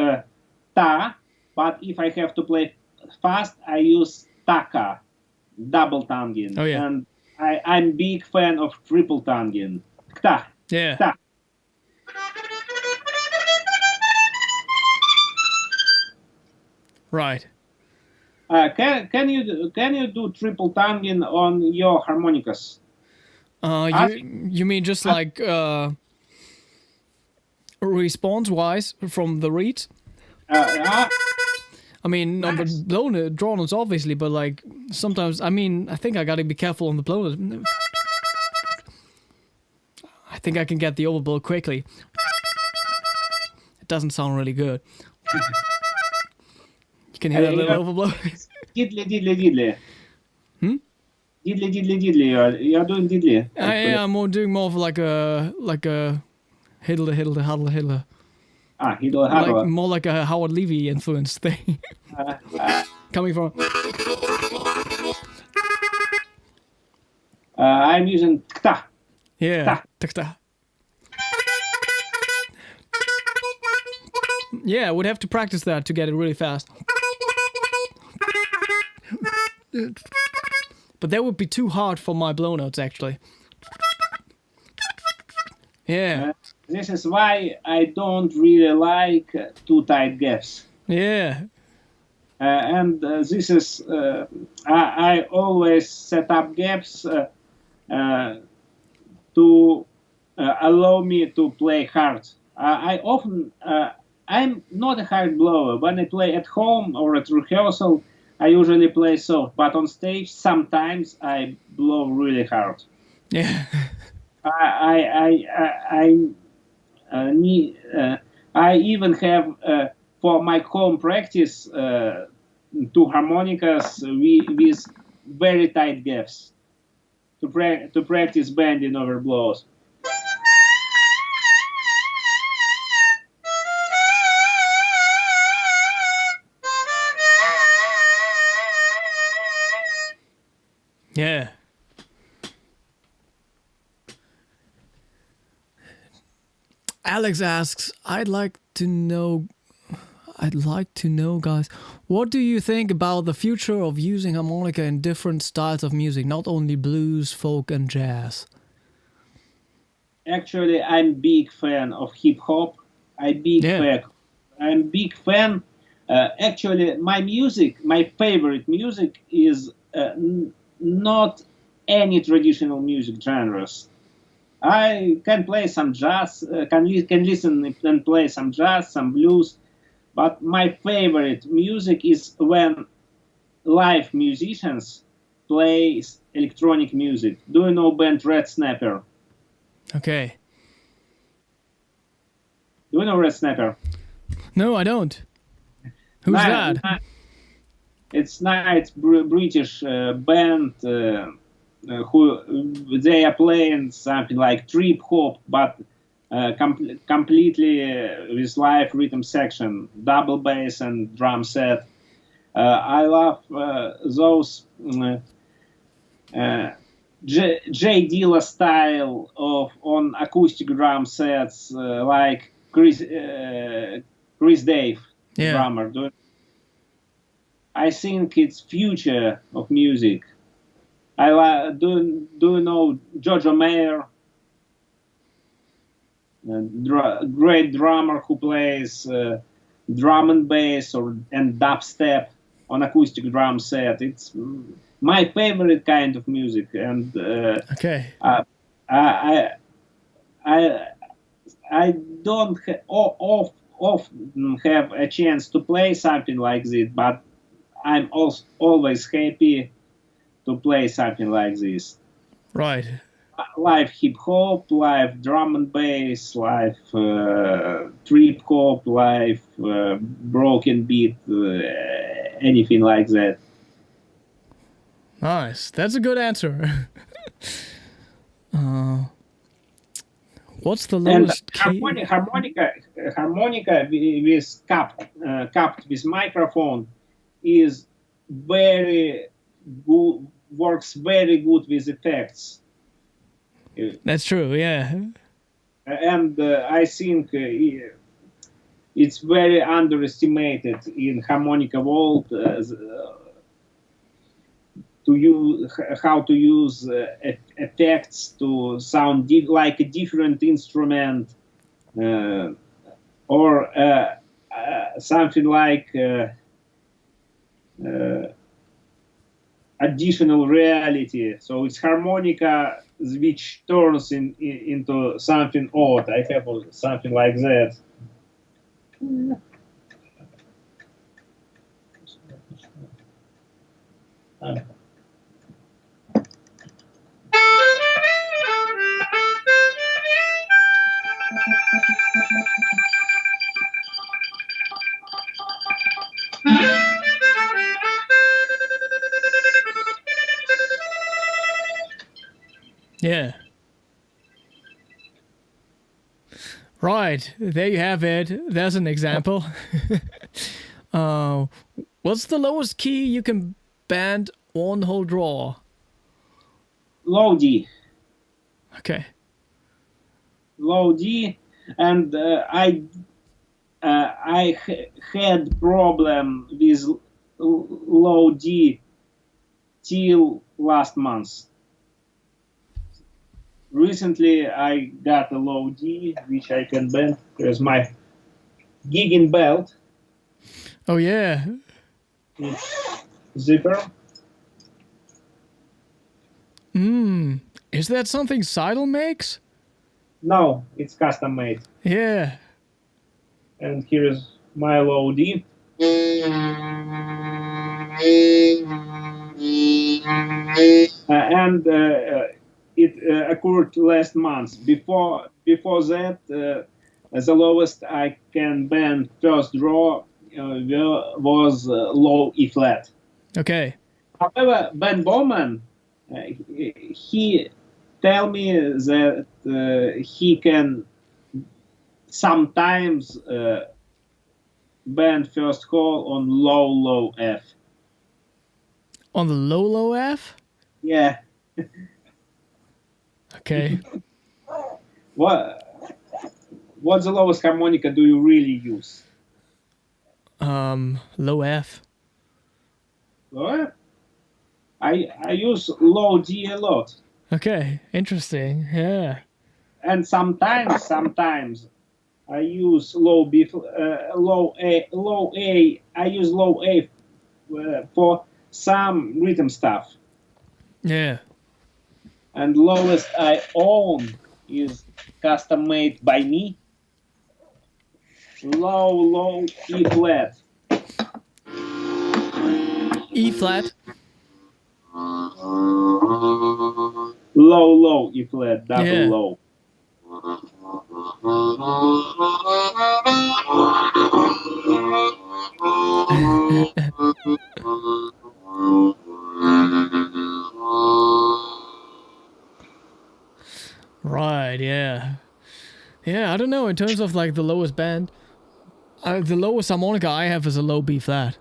ta, but if I have to play fast, I use taka, double tonguing. Oh, yeah. And I'm big fan of triple tonguing. Kta, Yeah. ta. Right. Can you do triple tonguing on your harmonicas? You mean just like response wise from the reeds? I mean, on the blow draw notes, obviously, but like sometimes, I mean, I think I gotta be careful on the blow notes. I think I can get the overblow quickly. It doesn't sound really good. You can hear that little overblow. Diddly, diddly, diddly. Diddly, diddly, diddly. You're doing diddly. I'm doing more of like a hiddle, hiddle, huddle, hiddle. Hiddle, huddle. Like, more like a Howard Levy influenced thing. Coming from. I'm using kta. Yeah. Ta. Yeah, I would have to practice that to get it really fast. But that would be too hard for my blow notes, actually. Yeah. This is why I don't really like too tight gaps. Yeah. And this is, I always set up gaps to allow me to play hard. I'm not a hard blower. When I play at home or at rehearsal, I usually play soft, but on stage sometimes I blow really hard. Yeah. I even have for my home practice 2 harmonicas with very tight gaps to practice bending over blows. Yeah. Alex asks, I'd like to know, guys, what do you think about the future of using harmonica in different styles of music, not only blues, folk, and jazz? Actually, I'm big fan of hip hop. I'm big fan. Actually, my favorite music is not any traditional music genres. I can play some jazz, can listen and play some jazz, some blues, but my favorite music is when live musicians plays electronic music. Do you know band Red Snapper? Okay. Do you know Red Snapper? No, I don't. Who's that? It's nice British band who they are playing something like trip hop, but completely with live rhythm section, double bass and drum set. I love those J Dilla style of on acoustic drum sets, like Chris Dave, drummer. I think it's future of music. Do you know Jojo Mayer? Great drummer who plays drum and bass and dubstep on acoustic drum set. It's my favorite kind of music, and Okay. I don't often have a chance to play something like this, but I'm always happy to play something like this. Right. Live hip hop, live drum and bass, live trip hop, live broken beat, anything like that. Nice. That's a good answer. What's the lowest key? Harmonica with capped with microphone is very good. Works very good with effects. That's true. Yeah. And I think it's very underestimated in harmonica world how to use effects to sound like a different instrument, or something like additional reality. So it's harmonica which turns into something odd. I have something like that. Yeah. Right. There you have it. There's an example. What's the lowest key you can bend on whole draw? Low D. Okay. Low D, and I had problem with low D till last month. Recently, I got a low D, which I can bend. There's my gigging belt. Oh yeah. Zipper. Is that something Seidel makes? No, it's custom made. Yeah. And here is my low D. And it occurred last month. Before that, the lowest I can bend first draw was low E flat. Okay. However, Ben Bowman, he tell me that he can sometimes bend first hole on low F. On the low F? Yeah. Okay. What's the lowest harmonica do you really use? Low F. What? I use low D a lot. Okay, interesting. Yeah. And sometimes I use low B, low A. I use low A for some rhythm stuff. Yeah. And lowest I own is custom made by me. Low E flat. E flat. low, low, E flat, double Yeah. low. Right, yeah. Yeah, I don't know, in terms of like the lowest band, the lowest harmonica I have is a low B flat.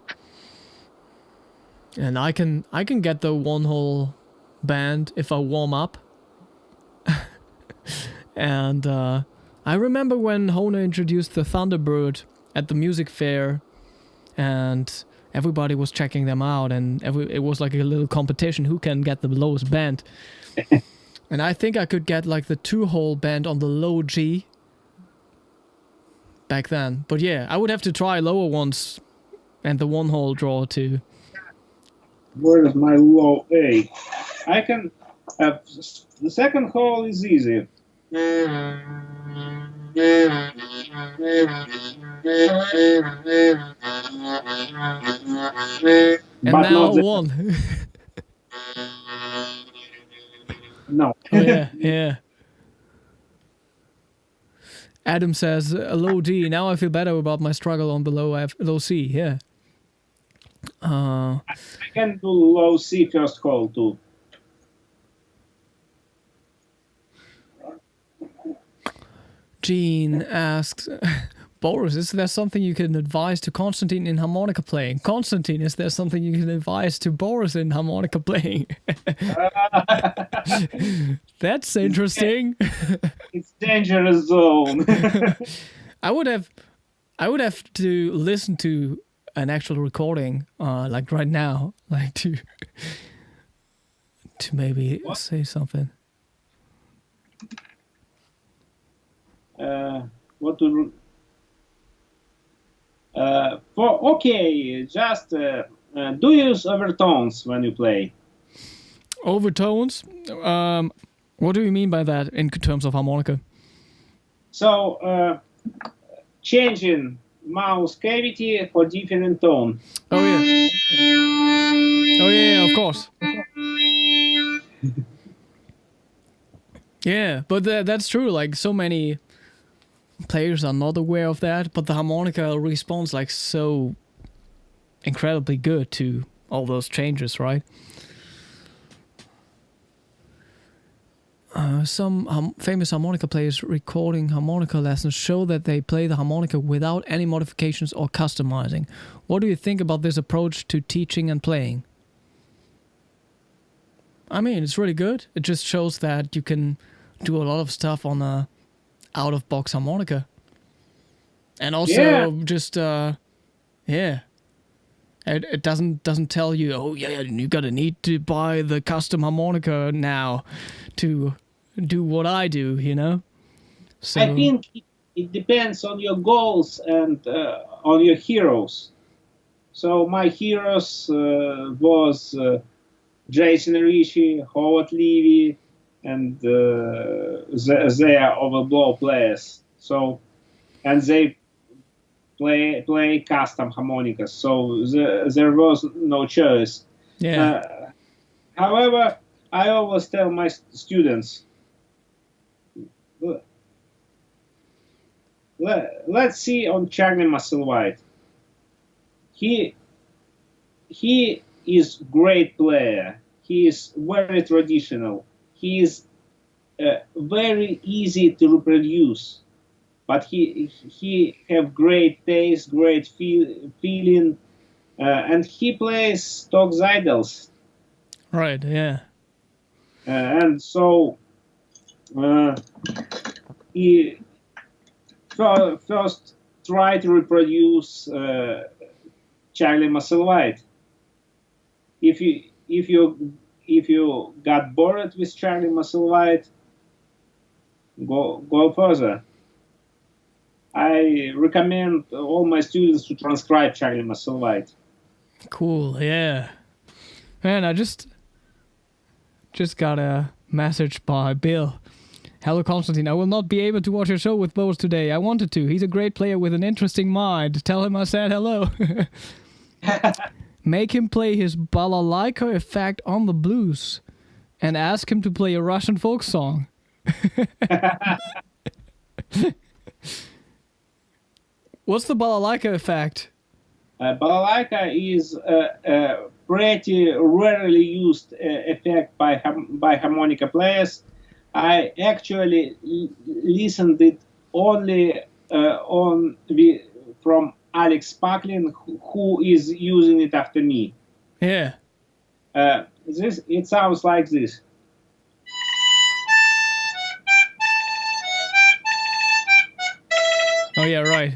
And I can get the one whole band if I warm up. And I remember when Hohner introduced the Thunderbird at the music fair, and everybody was checking them out, and it was like a little competition who can get the lowest band. And I think I could get like the 2-hole band on the low G back then. But yeah, I would have to try lower ones and the 1-hole draw too. Where is my low A? I can. The second hole is easy. And But now not the, 1. no. Oh yeah, yeah. Adam says a low D. Now I feel better about my struggle on the low C. Yeah. I can do low C first hole too. Gene asks, Boris, is there something you can advise to Konstantin in harmonica playing? Konstantin, is there something you can advise to Boris in harmonica playing? That's interesting. It's dangerous zone. I would have to listen to an actual recording, like right now, like to maybe say something. What to just do you use overtones when you play? Overtones? What do you mean by that in terms of harmonica? So changing mouse cavity for different tone. Oh yeah. Oh yeah, of course. Yeah, but that's true. Like, so many players are not aware of that, but the harmonica responds like so incredibly good to all those changes, right? Some famous harmonica players recording harmonica lessons show that they play the harmonica without any modifications or customizing. What do you think about this approach to teaching and playing? I mean, it's really good. It just shows that you can do a lot of stuff on a out-of-box harmonica. And also just, It doesn't tell you, oh yeah, you gotta need to buy the custom harmonica now to do what I do, you know? So, I think it depends on your goals and on your heroes. So my heroes was Jason Ritchie, Howard Levy, and they are overblow players. So, and they play custom harmonicas. So there was no choice. yeah. However, I always tell my students, let's see on Charlie Musselwhite. He is great player. He is very traditional. He is very easy to reproduce, but he have great taste, great feeling, and he plays Stock's Idols. Right, yeah. And so he first try to reproduce Charlie Musselwhite. If you got bored with Charlie Musselwhite, go further. I recommend all my students to transcribe Charlie Musselwhite. Cool, yeah. Man, I just got a message by Bill. Hello, Konstantin. I will not be able to watch your show with Boris today. I wanted to. He's a great player with an interesting mind. Tell him I said hello. Make him play his balalaika effect on the blues and ask him to play a Russian folk song. What's the balalaika effect? Balalaika is a pretty rarely used effect by harmonica players. I actually listened it only from Alex Spaklin, who is using it after me. Yeah. It sounds like this. Oh yeah, right.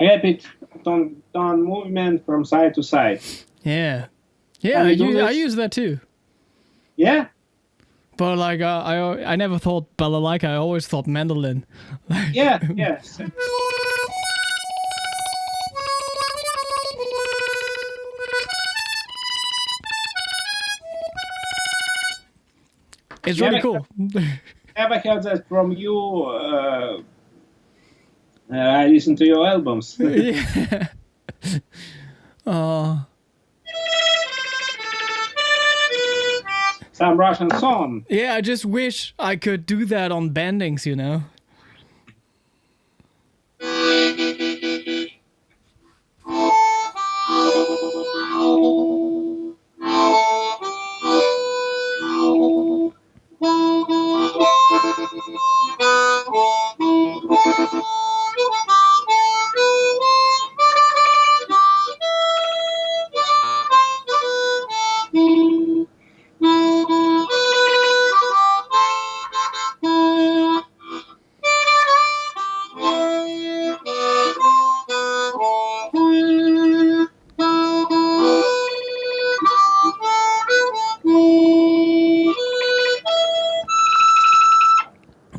Rapid tone movement from side to side. Yeah. Yeah, I use that too. Yeah? But like I never thought balalaika. I always thought mandolin. Yeah, yes. It's really cool. Ever heard that from you? I listen to your albums. Yeah. Some Russian song. Yeah, I just wish I could do that on bendings, you know.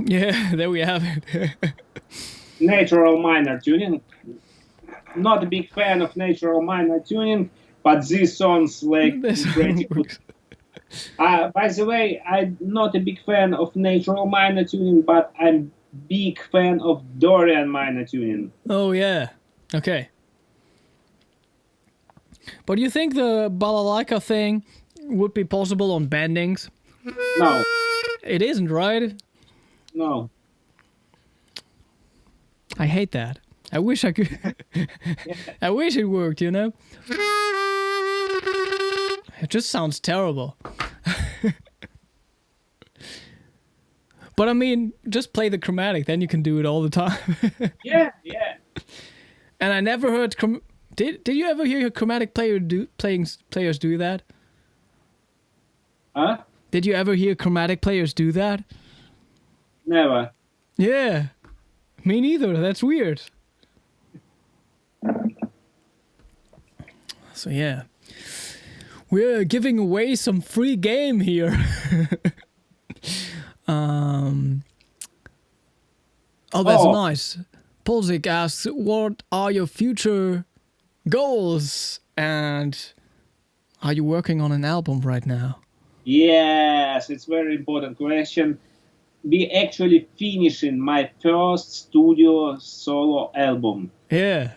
Yeah, there we have it. Natural minor tuning. Not a big fan of natural minor tuning, but these songs like pretty good. By the way, I'm not a big fan of natural minor tuning, but I'm big fan of Dorian minor tuning. Oh yeah. Okay. But do you think the balalaika thing would be possible on bendings? No. It isn't, right? No. I hate that. I wish I could. I wish it worked, you know? It just sounds terrible. But I mean, just play the chromatic, then you can do it all the time. Yeah. And I never heard. Did you ever hear a chromatic players do that? Huh? Did you ever hear chromatic players do that? Never. Yeah. Me neither. That's weird. So yeah. We're giving away some free game here. Oh, that's nice. Polzik asks, what are your future goals? And are you working on an album right now? Yes, it's a very important question. We actually finishing my first studio solo album. Yeah.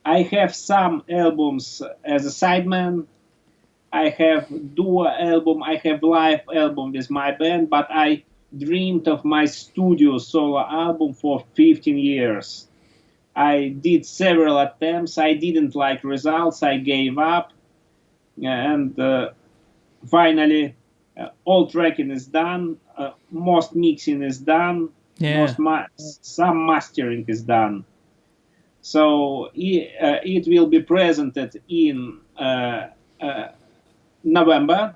I have some albums as a sideman. I have duo album. I have live album with my band, but I dreamed of my studio solo album for 15 years. I did several attempts. I didn't like results. I gave up. And finally, all tracking is done. Most mixing is done. Yeah. Some mastering is done. So it will be presented in November.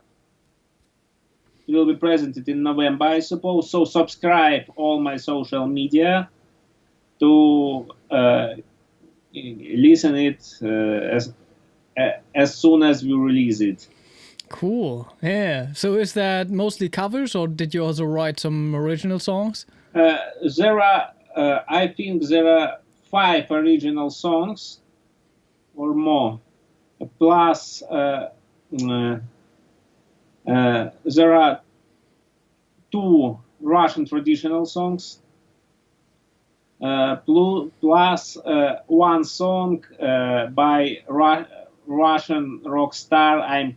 It will be presented in November, I suppose. So subscribe all my social media to listen it as soon as we release it. Cool. Yeah. So is that mostly covers, or did you also write some original songs? There are, I think, there are 5 original songs or more. Plus, there are 2 Russian traditional songs, plus one song by Russian rock stars I'm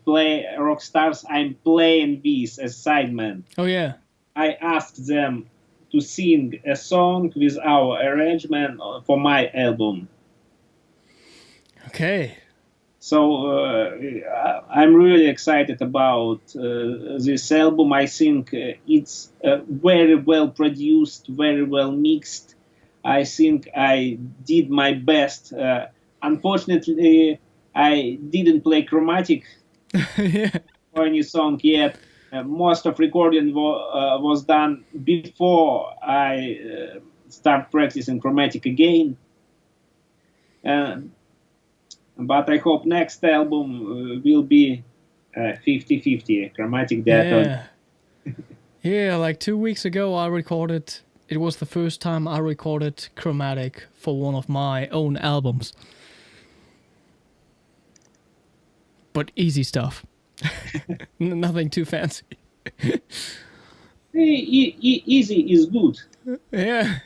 playing with as sideman. Oh yeah. I asked them to sing a song with our arrangement for my album. Okay. So I'm really excited about this album. I think it's very well produced, very well mixed. I think I did my best. Unfortunately, I didn't play chromatic Yeah. for any song yet. Most of recording was done before I start practicing chromatic again. But I hope next album will be 50-50 chromatic diatonic. Yeah. Yeah, like 2 weeks ago I recorded, it was the first time I recorded chromatic for one of my own albums. But easy stuff. Nothing too fancy. Easy is good. Yeah.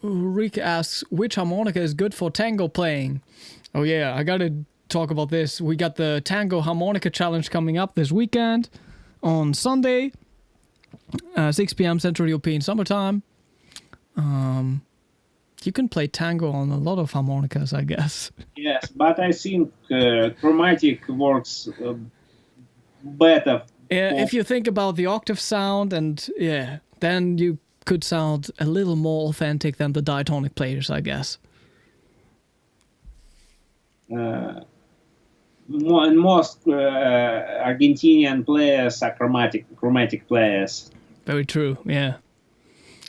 Rick asks, which harmonica is good for tango playing? Oh yeah, I gotta talk about this. We got the Tango Harmonica Challenge coming up this weekend on Sunday, 6 p.m. Central European Summertime. You can play tango on a lot of harmonicas, I guess. Yes, but I think chromatic works better. Yeah, if you think about the octave sound and yeah, then you could sound a little more authentic than the diatonic players, I guess. Most Argentinian players are chromatic players. Very true, yeah.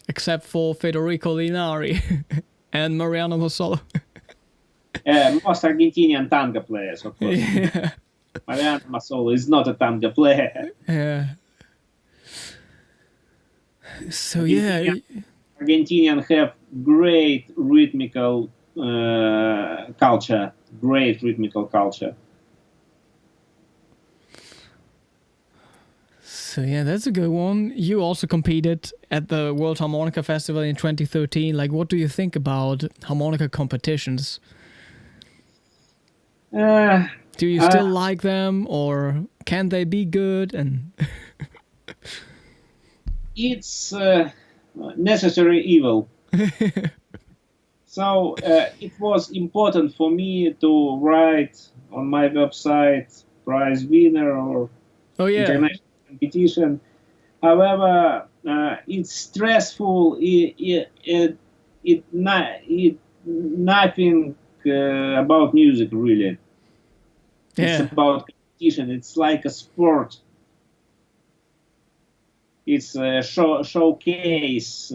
Except for Federico Linari and Mariano Massolo. Most Argentinian tango players, of course. Yeah. Mariano Massolo is not a tango player. Yeah. So yeah. Argentinians have great rhythmical culture. Great rhythmical culture. So yeah, that's a good one. You also competed at the World Harmonica Festival in 2013. Like, what do you think about harmonica competitions? Do you still like them, or can they be good? And it's necessary evil. So it was important for me to write on my website prize winner or international competition. However, it's stressful. It nothing about music really. Yeah. It's about competition. It's like a sport. It's a showcase.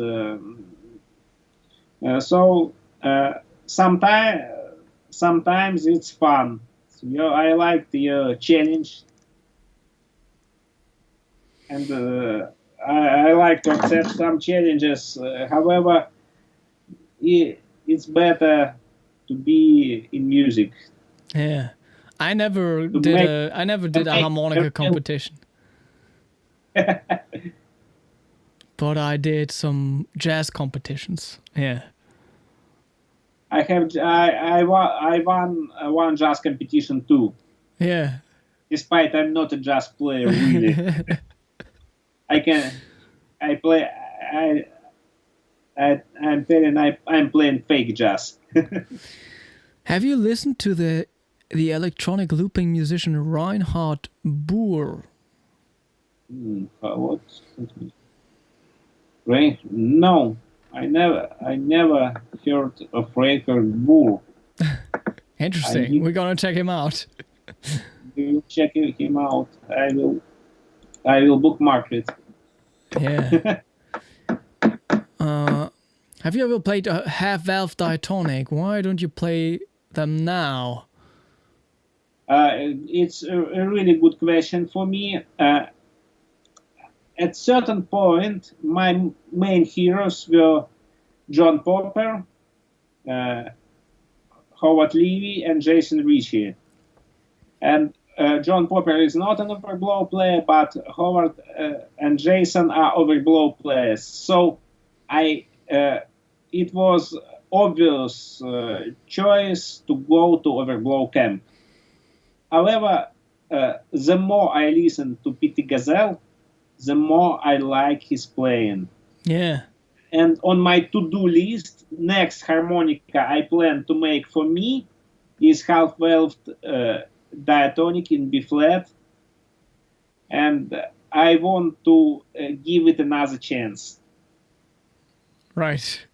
So sometimes it's fun. So, I like the challenge, and I like to accept some challenges. However, it's better to be in music. Yeah, I never did a harmonica competition. But I did some jazz competitions. Yeah. I won one jazz competition too. Yeah. Despite I'm not a jazz player really. I'm playing fake jazz. Have you listened to the electronic looping musician Reinhard Boer? What? No, I never heard of Reinhard Boer. Interesting. We're gonna check him out. You check him out. I will bookmark it. Yeah. Have you ever played a half-valve diatonic? Why don't you play them now? It's a really good question for me. At certain point, my main heroes were John Popper, Howard Levy, and Jason Ritchie. And John Popper is not an overblow player, but Howard and Jason are overblow players. So it was obvious choice to go to overblow camp. However, the more I listen to Pete Gazelle, the more I like his playing. Yeah. And on my to-do list, next harmonica I plan to make for me is half-valved diatonic in B flat, and I want to give it another chance. Right.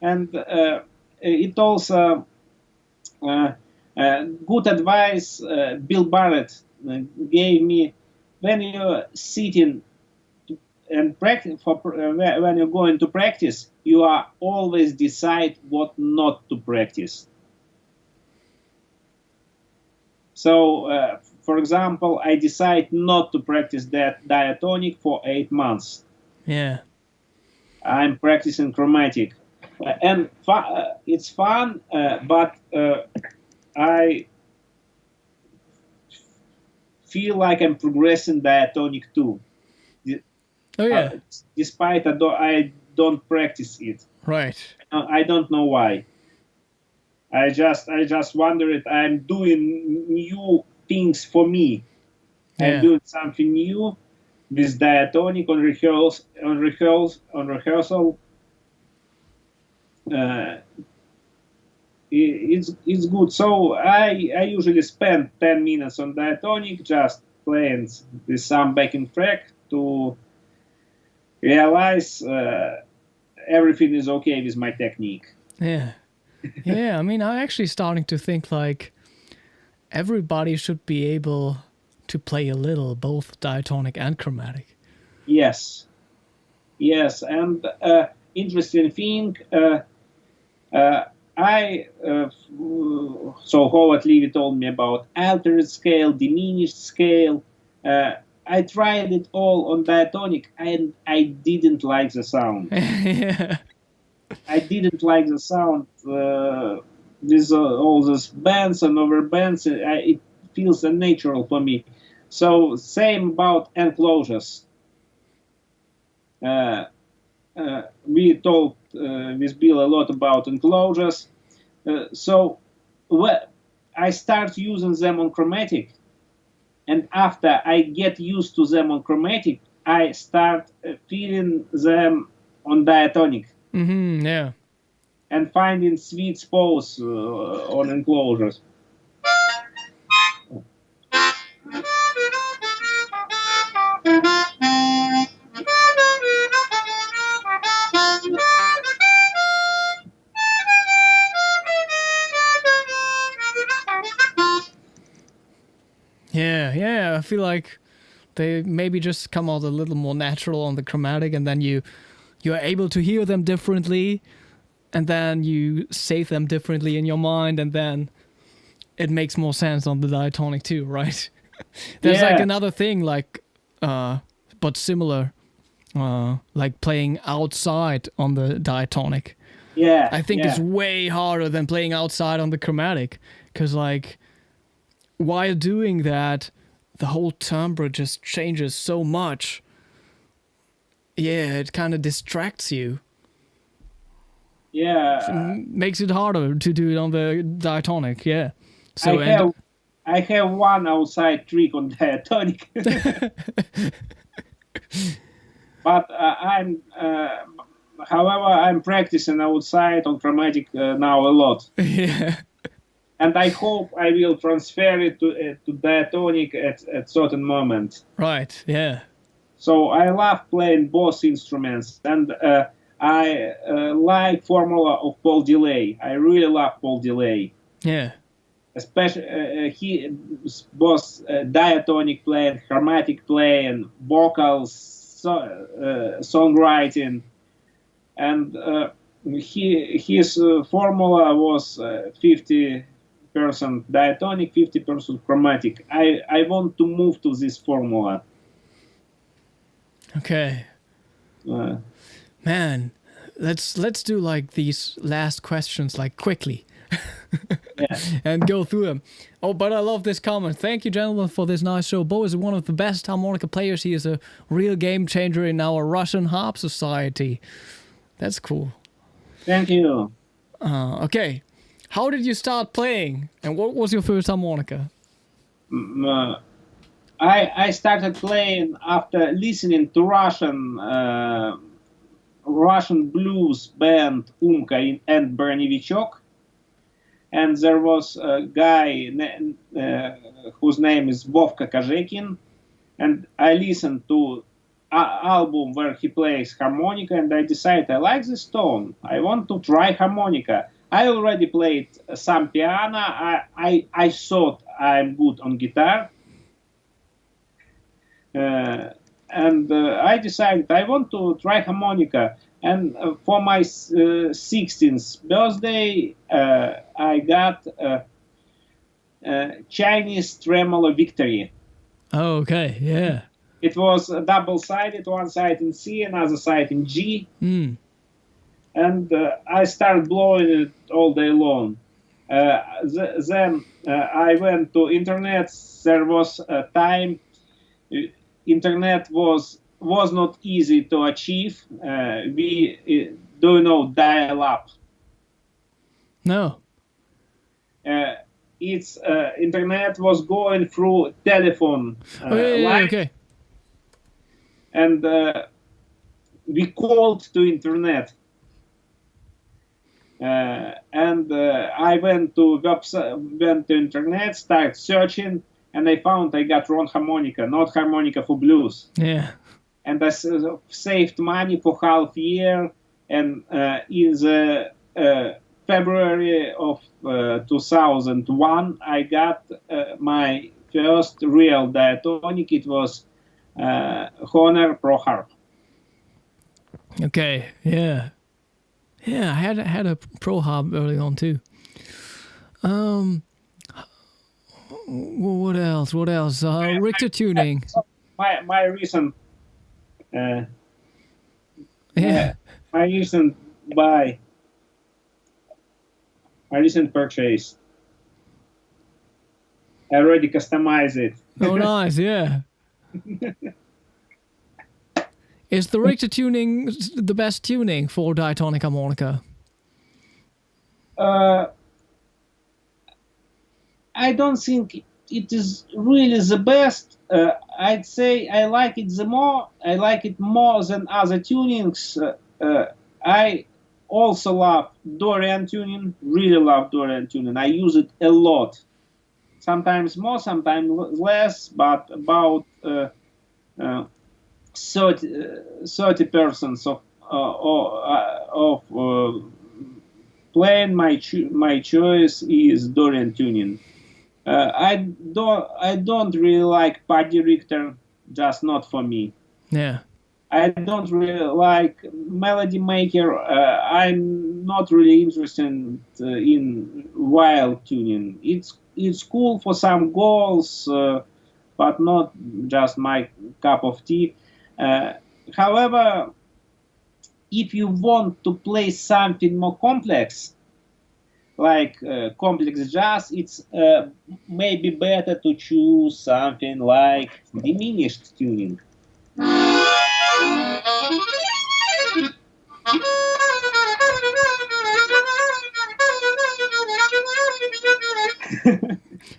And it also good advice Bill Barrett gave me: when you're sitting and practice when you're going to practice, you are always decide what not to practice. So, for example, I decide not to practice that diatonic for 8 months. Yeah. I'm practicing chromatic, and it's fun, but I feel like I'm progressing diatonic too. Oh yeah. Despite I don't practice it. Right. I don't know why. I just wonder if I'm doing new things for me. Yeah. I'm doing something new with diatonic on rehearsal. It's good. So I usually spend 10 minutes on diatonic, just playing with some backing track to realize everything is okay with my technique. Yeah. Yeah, I mean, I'm actually starting to think like everybody should be able to play a little, both diatonic and chromatic. Yes. Yes, and interesting thing, so Howard Levy told me about altered scale, diminished scale. I tried it all on diatonic, and I didn't like the sound. Yeah. I didn't like the sound with all those bands and over bands. It feels unnatural for me. So same about enclosures. We talked with Bill a lot about enclosures. So I start using them on chromatic, and after I get used to them on chromatic, I start feeling them on diatonic. Mm-hmm, yeah. And finding sweet spots on enclosures. Yeah, I feel like they maybe just come out a little more natural on the chromatic, and then you're able to hear them differently, and then you save them differently in your mind, and then it makes more sense on the diatonic too, right? There's like another thing, like but similar, like playing outside on the diatonic. Yeah, I think it's way harder than playing outside on the chromatic, because like while doing that, the whole timbre just changes so much. Yeah, it kind of distracts you. Yeah, Makes it harder to do it on the diatonic. Yeah. So I have one outside trick on diatonic, but however, I'm practicing outside on chromatic now a lot. Yeah. And I hope I will transfer it to diatonic at certain moment. Right. Yeah. So I love playing both instruments, and I like formula of Paul Delay. I really love Paul Delay. Yeah. Especially he both diatonic playing, chromatic playing, vocals, songwriting, and his formula was 50% diatonic, 50% chromatic. I want to move to this formula. Okay. Man, let's do like these last questions like quickly. and go through them. Oh, but I love this comment. Thank you, gentlemen, for this nice show. Bo is one of the best harmonica players. He is a real game changer in our Russian harp society. That's cool. Thank you. Okay. How did you start playing? And what was your first harmonica? I started playing after listening to Russian blues band Umka and Bernevichok. And there was a guy whose name is Vovka Kazekin. And I listened to an album where he plays harmonica, and I decided I like this tone. I want to try harmonica. I already played some piano. I thought I'm good on guitar. And I decided I want to try harmonica. And for my 16th birthday, I got Chinese tremolo Victory. Oh, okay, yeah. It was double-sided, one side in C, another side in G. Mm. And I started blowing it all day long. Then I went to internet. There was a time internet was not easy to achieve. We do you know dial-up? No. It's internet was going through telephone line, okay. and we called to internet. And I went to internet, started searching, and I found I got wrong harmonica, not harmonica for blues. Yeah. And I saved money for half year, and in the February of 2001, I got my first real diatonic. It was Hohner Pro Harp. Okay, yeah. Yeah, I had a Pro Harp early on too. What else? Richter tuning. My recent Yeah. my recent buy, my recent purchase. I already customized it. Oh, nice, yeah. Is the Richter tuning the best tuning for diatonic harmonica? I don't think it is really the best. I'd say I like it I like it more than other tunings. I also love Dorian tuning. Really love Dorian tuning. I use it a lot. Sometimes more, sometimes less, but about 30% of playing my choice is Dorian tuning. I don't really like Paddy Richter, just not for me. Yeah. I don't really like Melody Maker. I'm not really interested in wild tuning. It's cool for some goals, but not just my cup of tea. However, if you want to play something more complex, like complex jazz, it's maybe better to choose something like diminished tuning.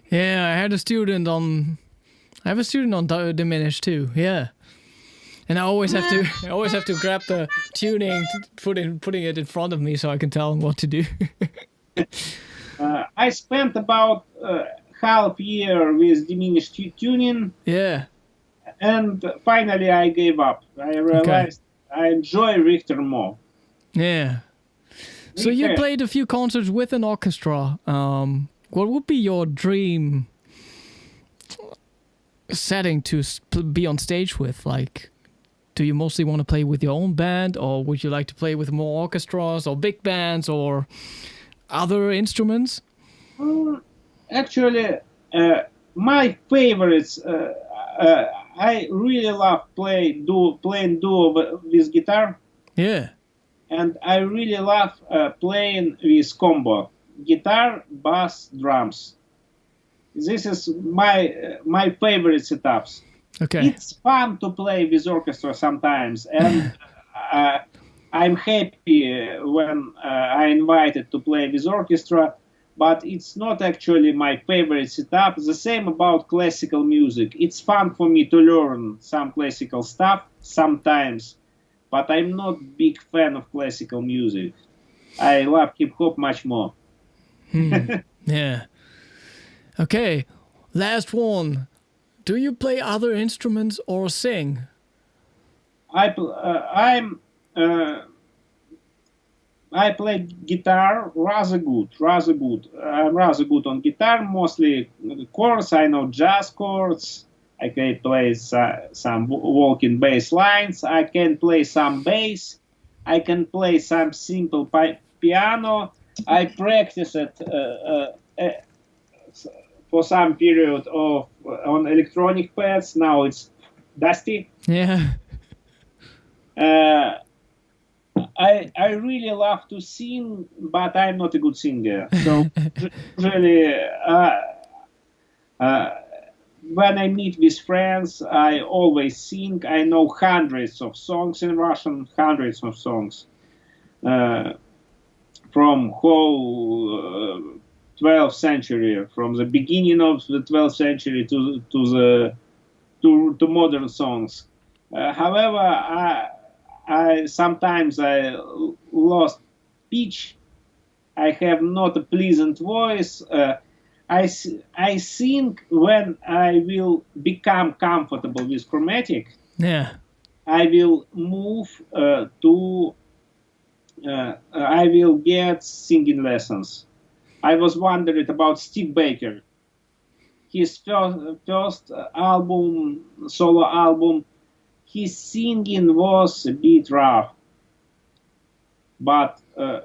Yeah, I have a student on diminished too. Yeah. And I always have to grab the tuning, putting it in front of me so I can tell him what to do. I spent about half year with diminished tuning. Yeah. And finally I gave up. I realized I enjoy Richter more. Yeah. So you played a few concerts with an orchestra. What would be your dream setting to be on stage with? Like, do you mostly want to play with your own band, or would you like to play with more orchestras or big bands or other instruments? Actually, my favorites, I really love playing duo with guitar. Yeah. And I really love playing with combo. guitar, bass, drums. This is my favorite setups. Okay. It's fun to play with orchestra sometimes, and I'm happy when I invited to play with orchestra, but it's not actually my favorite setup. The same about classical music. It's fun for me to learn some classical stuff sometimes, but I'm not big fan of classical music. I love hip hop much more. Yeah. Okay. Last one. Do you play other instruments or sing? I play guitar rather good. I'm rather good on guitar, mostly chords. I know jazz chords. I can play some walking bass lines. I can play some bass. I can play some simple piano. I practice it for some period on electronic pads. Now it's dusty. Yeah. I really love to sing, but I'm not a good singer. So really, when I meet with friends, I always sing. I know hundreds of songs in Russian, hundreds of songs from whole 12th century, from the beginning of the 12th century to modern songs. However, I sometimes lost pitch. I have not a pleasant voice. I think when I will become comfortable with chromatic, Yeah. I will move I will get singing lessons. I was wondering about Steve Baker. His first album, solo album, his singing was a bit rough. But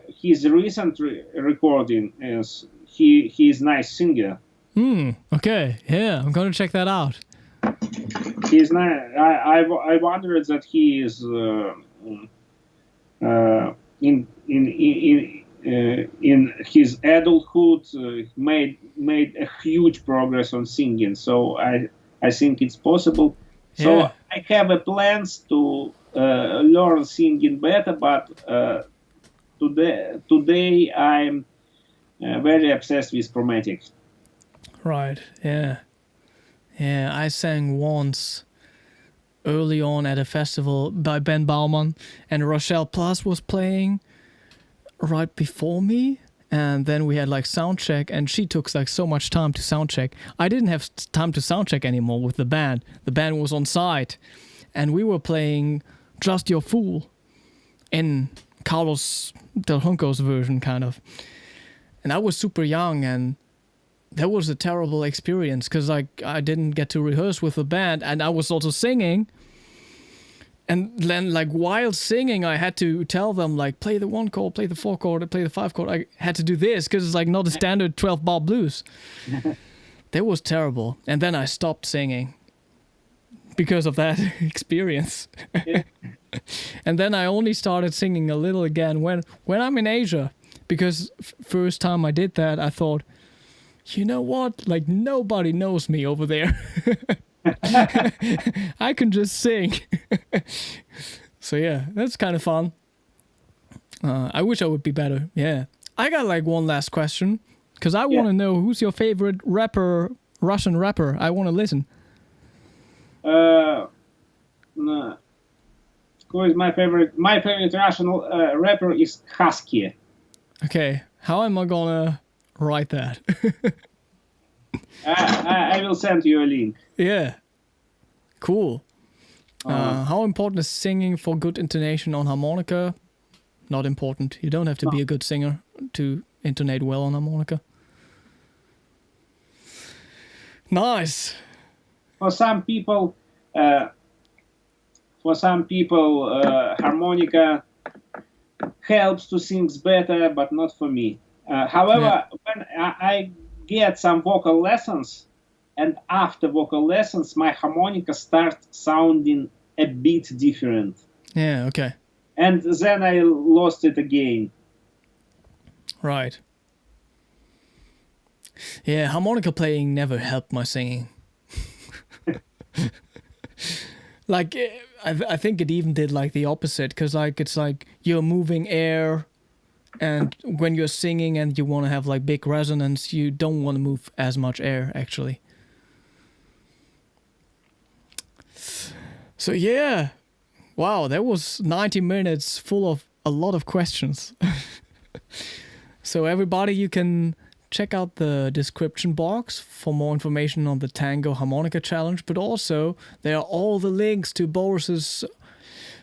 his recent recording is he's nice singer. Okay. Yeah, I'm gonna check that out. He's nice. I wondered that he is in his adulthood made a huge progress on singing. So I think it's possible. So Yeah. I have plans to learn singing better, but today I'm very obsessed with chromatic. Right. Yeah. Yeah. I sang once early on at a festival by Ben Bauman, and Rochelle Plus was playing right before me. And then we had like sound check, and she took like so much time to sound check. I didn't have time to sound check anymore with the band. The band was on site, and we were playing Just Your Fool in Carlos Del Junco's version, kind of. And I was super young, and that was a terrible experience because like I didn't get to rehearse with the band, and I was also singing. And then, like, while singing, I had to tell them, like, play the 1 chord, play the 4 chord, play the 5 chord. I had to do this because it's, like, not a standard 12-bar blues. That was terrible. And then I stopped singing because of that experience. And then I only started singing a little again when I'm in Asia. Because first time I did that, I thought, you know what? Like, nobody knows me over there. I can just sing. So yeah, that's kind of fun. I wish I would be better. Yeah. I got like one last question because I want to know who's your favorite rapper, Russian rapper. I want to listen. Who is my favorite? My favorite Russian rapper is Husky. Okay, how am I gonna write that? I will send you a link. Yeah. Cool. How important is singing for good intonation on harmonica? Not important. You don't have to be a good singer to intonate well on harmonica. Nice. For some people, harmonica helps to sing better, but not for me. However, when I get some vocal lessons, and after vocal lessons, my harmonica starts sounding a bit different. Yeah, okay. And then I lost it again. Right. Yeah, harmonica playing never helped my singing. Like, I think it even did like the opposite, because like it's like you're moving air, and when you're singing and you want to have like big resonance, you don't want to move as much air actually. So yeah, wow, that was 90 minutes full of a lot of questions. So everybody, you can check out the description box for more information on the Tango Harmonica Challenge, but also there are all the links to Boris's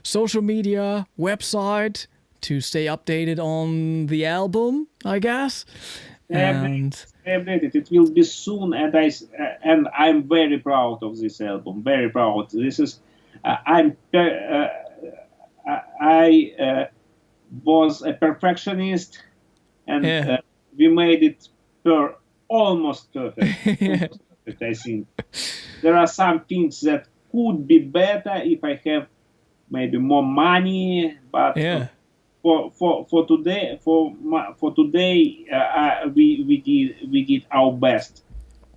social media, website, to stay updated on the album, I guess. And it will be soon, and I'm very proud of this album. Very proud. This is I was a perfectionist, and we made it almost perfect. Yeah. I think there are some things that could be better if I have maybe more money, but for today we did our best.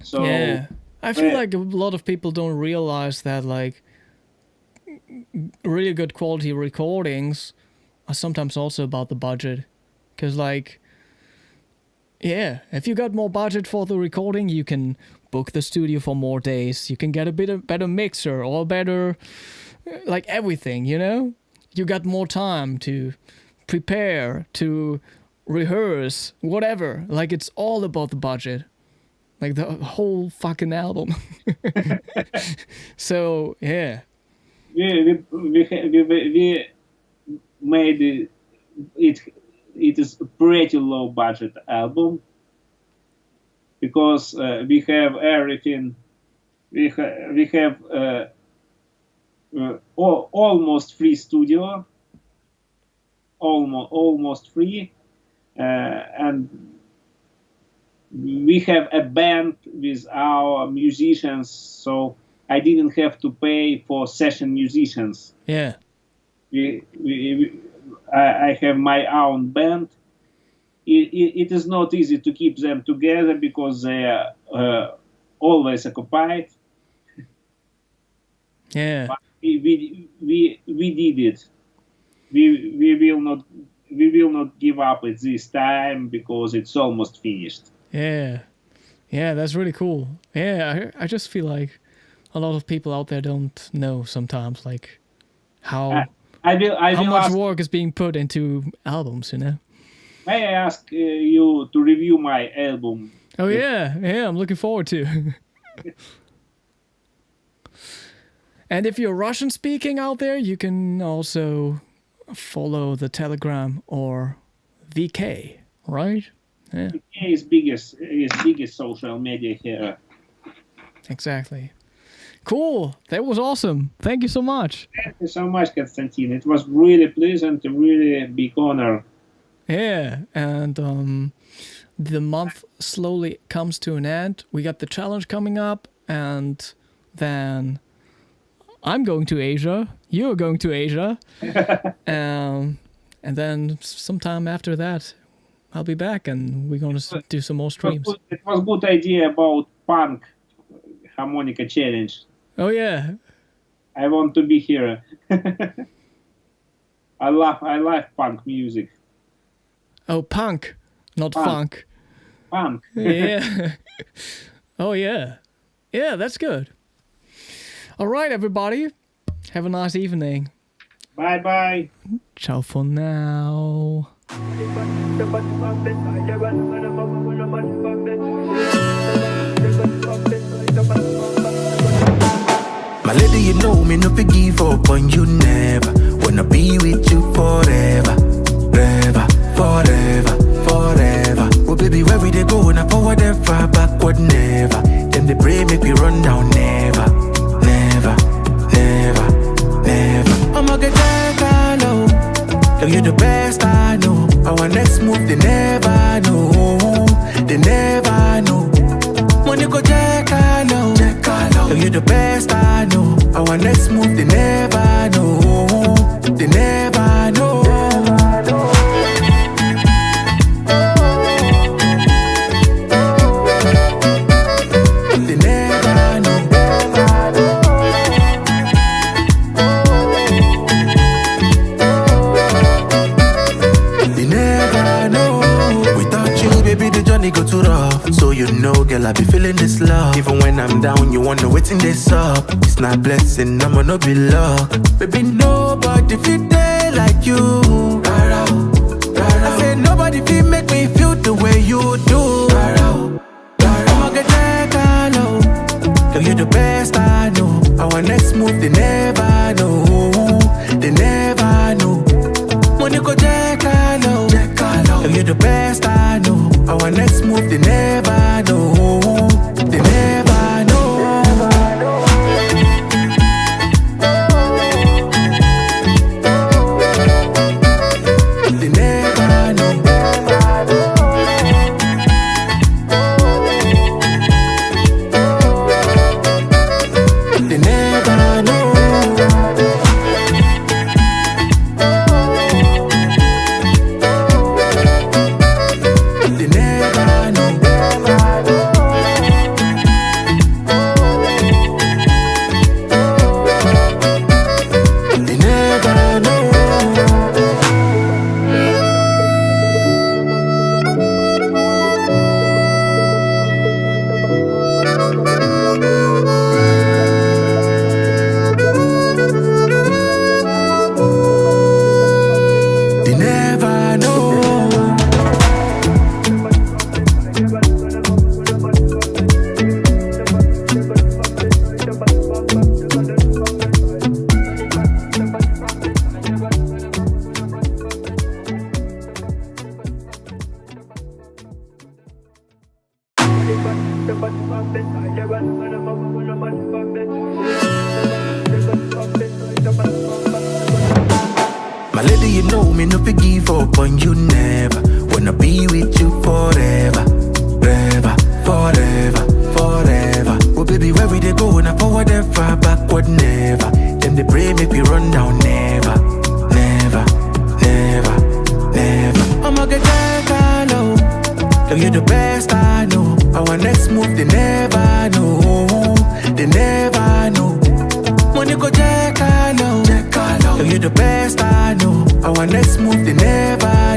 So yeah, I feel like a lot of people don't realize that like really good quality recordings are sometimes also about the budget, because like, yeah, if you got more budget for the recording, you can book the studio for more days, you can get a better mixer or better like everything, you know, you got more time to prepare, to rehearse, whatever. Like, it's all about the budget, like the whole fucking album. So yeah, we made it is a pretty low budget album, because we have everything. We have almost free studio, almost free, and we have a band with our musicians, so I didn't have to pay for session musicians. Yeah. I have my own band. It is not easy to keep them together because they are always occupied. Yeah. But we did it. We will not give up at this time because it's almost finished. Yeah. Yeah, that's really cool. Yeah, I just feel like a lot of people out there don't know sometimes like how much work is being put into albums, you know? May I ask you to review my album? Oh yeah, I'm looking forward to. And if you're Russian speaking out there, you can also follow the Telegram or VK, right? Yeah. VK is biggest social media here. Exactly. Cool. That was awesome. Thank you so much. Thank you so much, Konstantin. It was really pleasant, a really big honor. Yeah, and the month slowly comes to an end. We got the challenge coming up, and then I'm going to Asia. You're going to Asia. And then sometime after that, I'll be back, and we're going to do some more streams. It was a good idea about punk harmonica challenge. Oh yeah, I want to be here. I love punk music. Oh, punk, not funk. Punk. Yeah. Oh yeah, yeah, that's good. All right, everybody, have a nice evening. Bye bye. Ciao for now. My lady, you know me, no forgive up on you never. Wanna be with you forever, forever, forever, forever. Oh baby, where we they go, now forward ever, backward never. Them they pray make we run down never, never, never, never. I'ma get that low. Girl, you're the best I know. Our next move, they never know, they never know. Money go check I know. Girl, you're the best I know. Our next move, they never know. They never know. So you know, girl, I be feeling this love. Even when I'm down, you wonder waiting this up. It's not blessing, I'ma no be luck. Baby, nobody feel there like you. I said nobody feel make me feel the way you do. I'ma get that kind of. Girl, you're the best I know. Our next move, they never know. They never know. When you go check, I know. Girl, you're the best I know. Our next move, they never know. They never know. They never know. They never know. They never know. They never know. They never know. My lady, you know me, no give up on you never. Wanna be with you forever, forever, forever, forever. Oh baby, where we they go? Now forward ever, backward never. Them they pray make we run down never, never, never, never. I'ma get that low. Girl, you're the best I know. Our next move, they never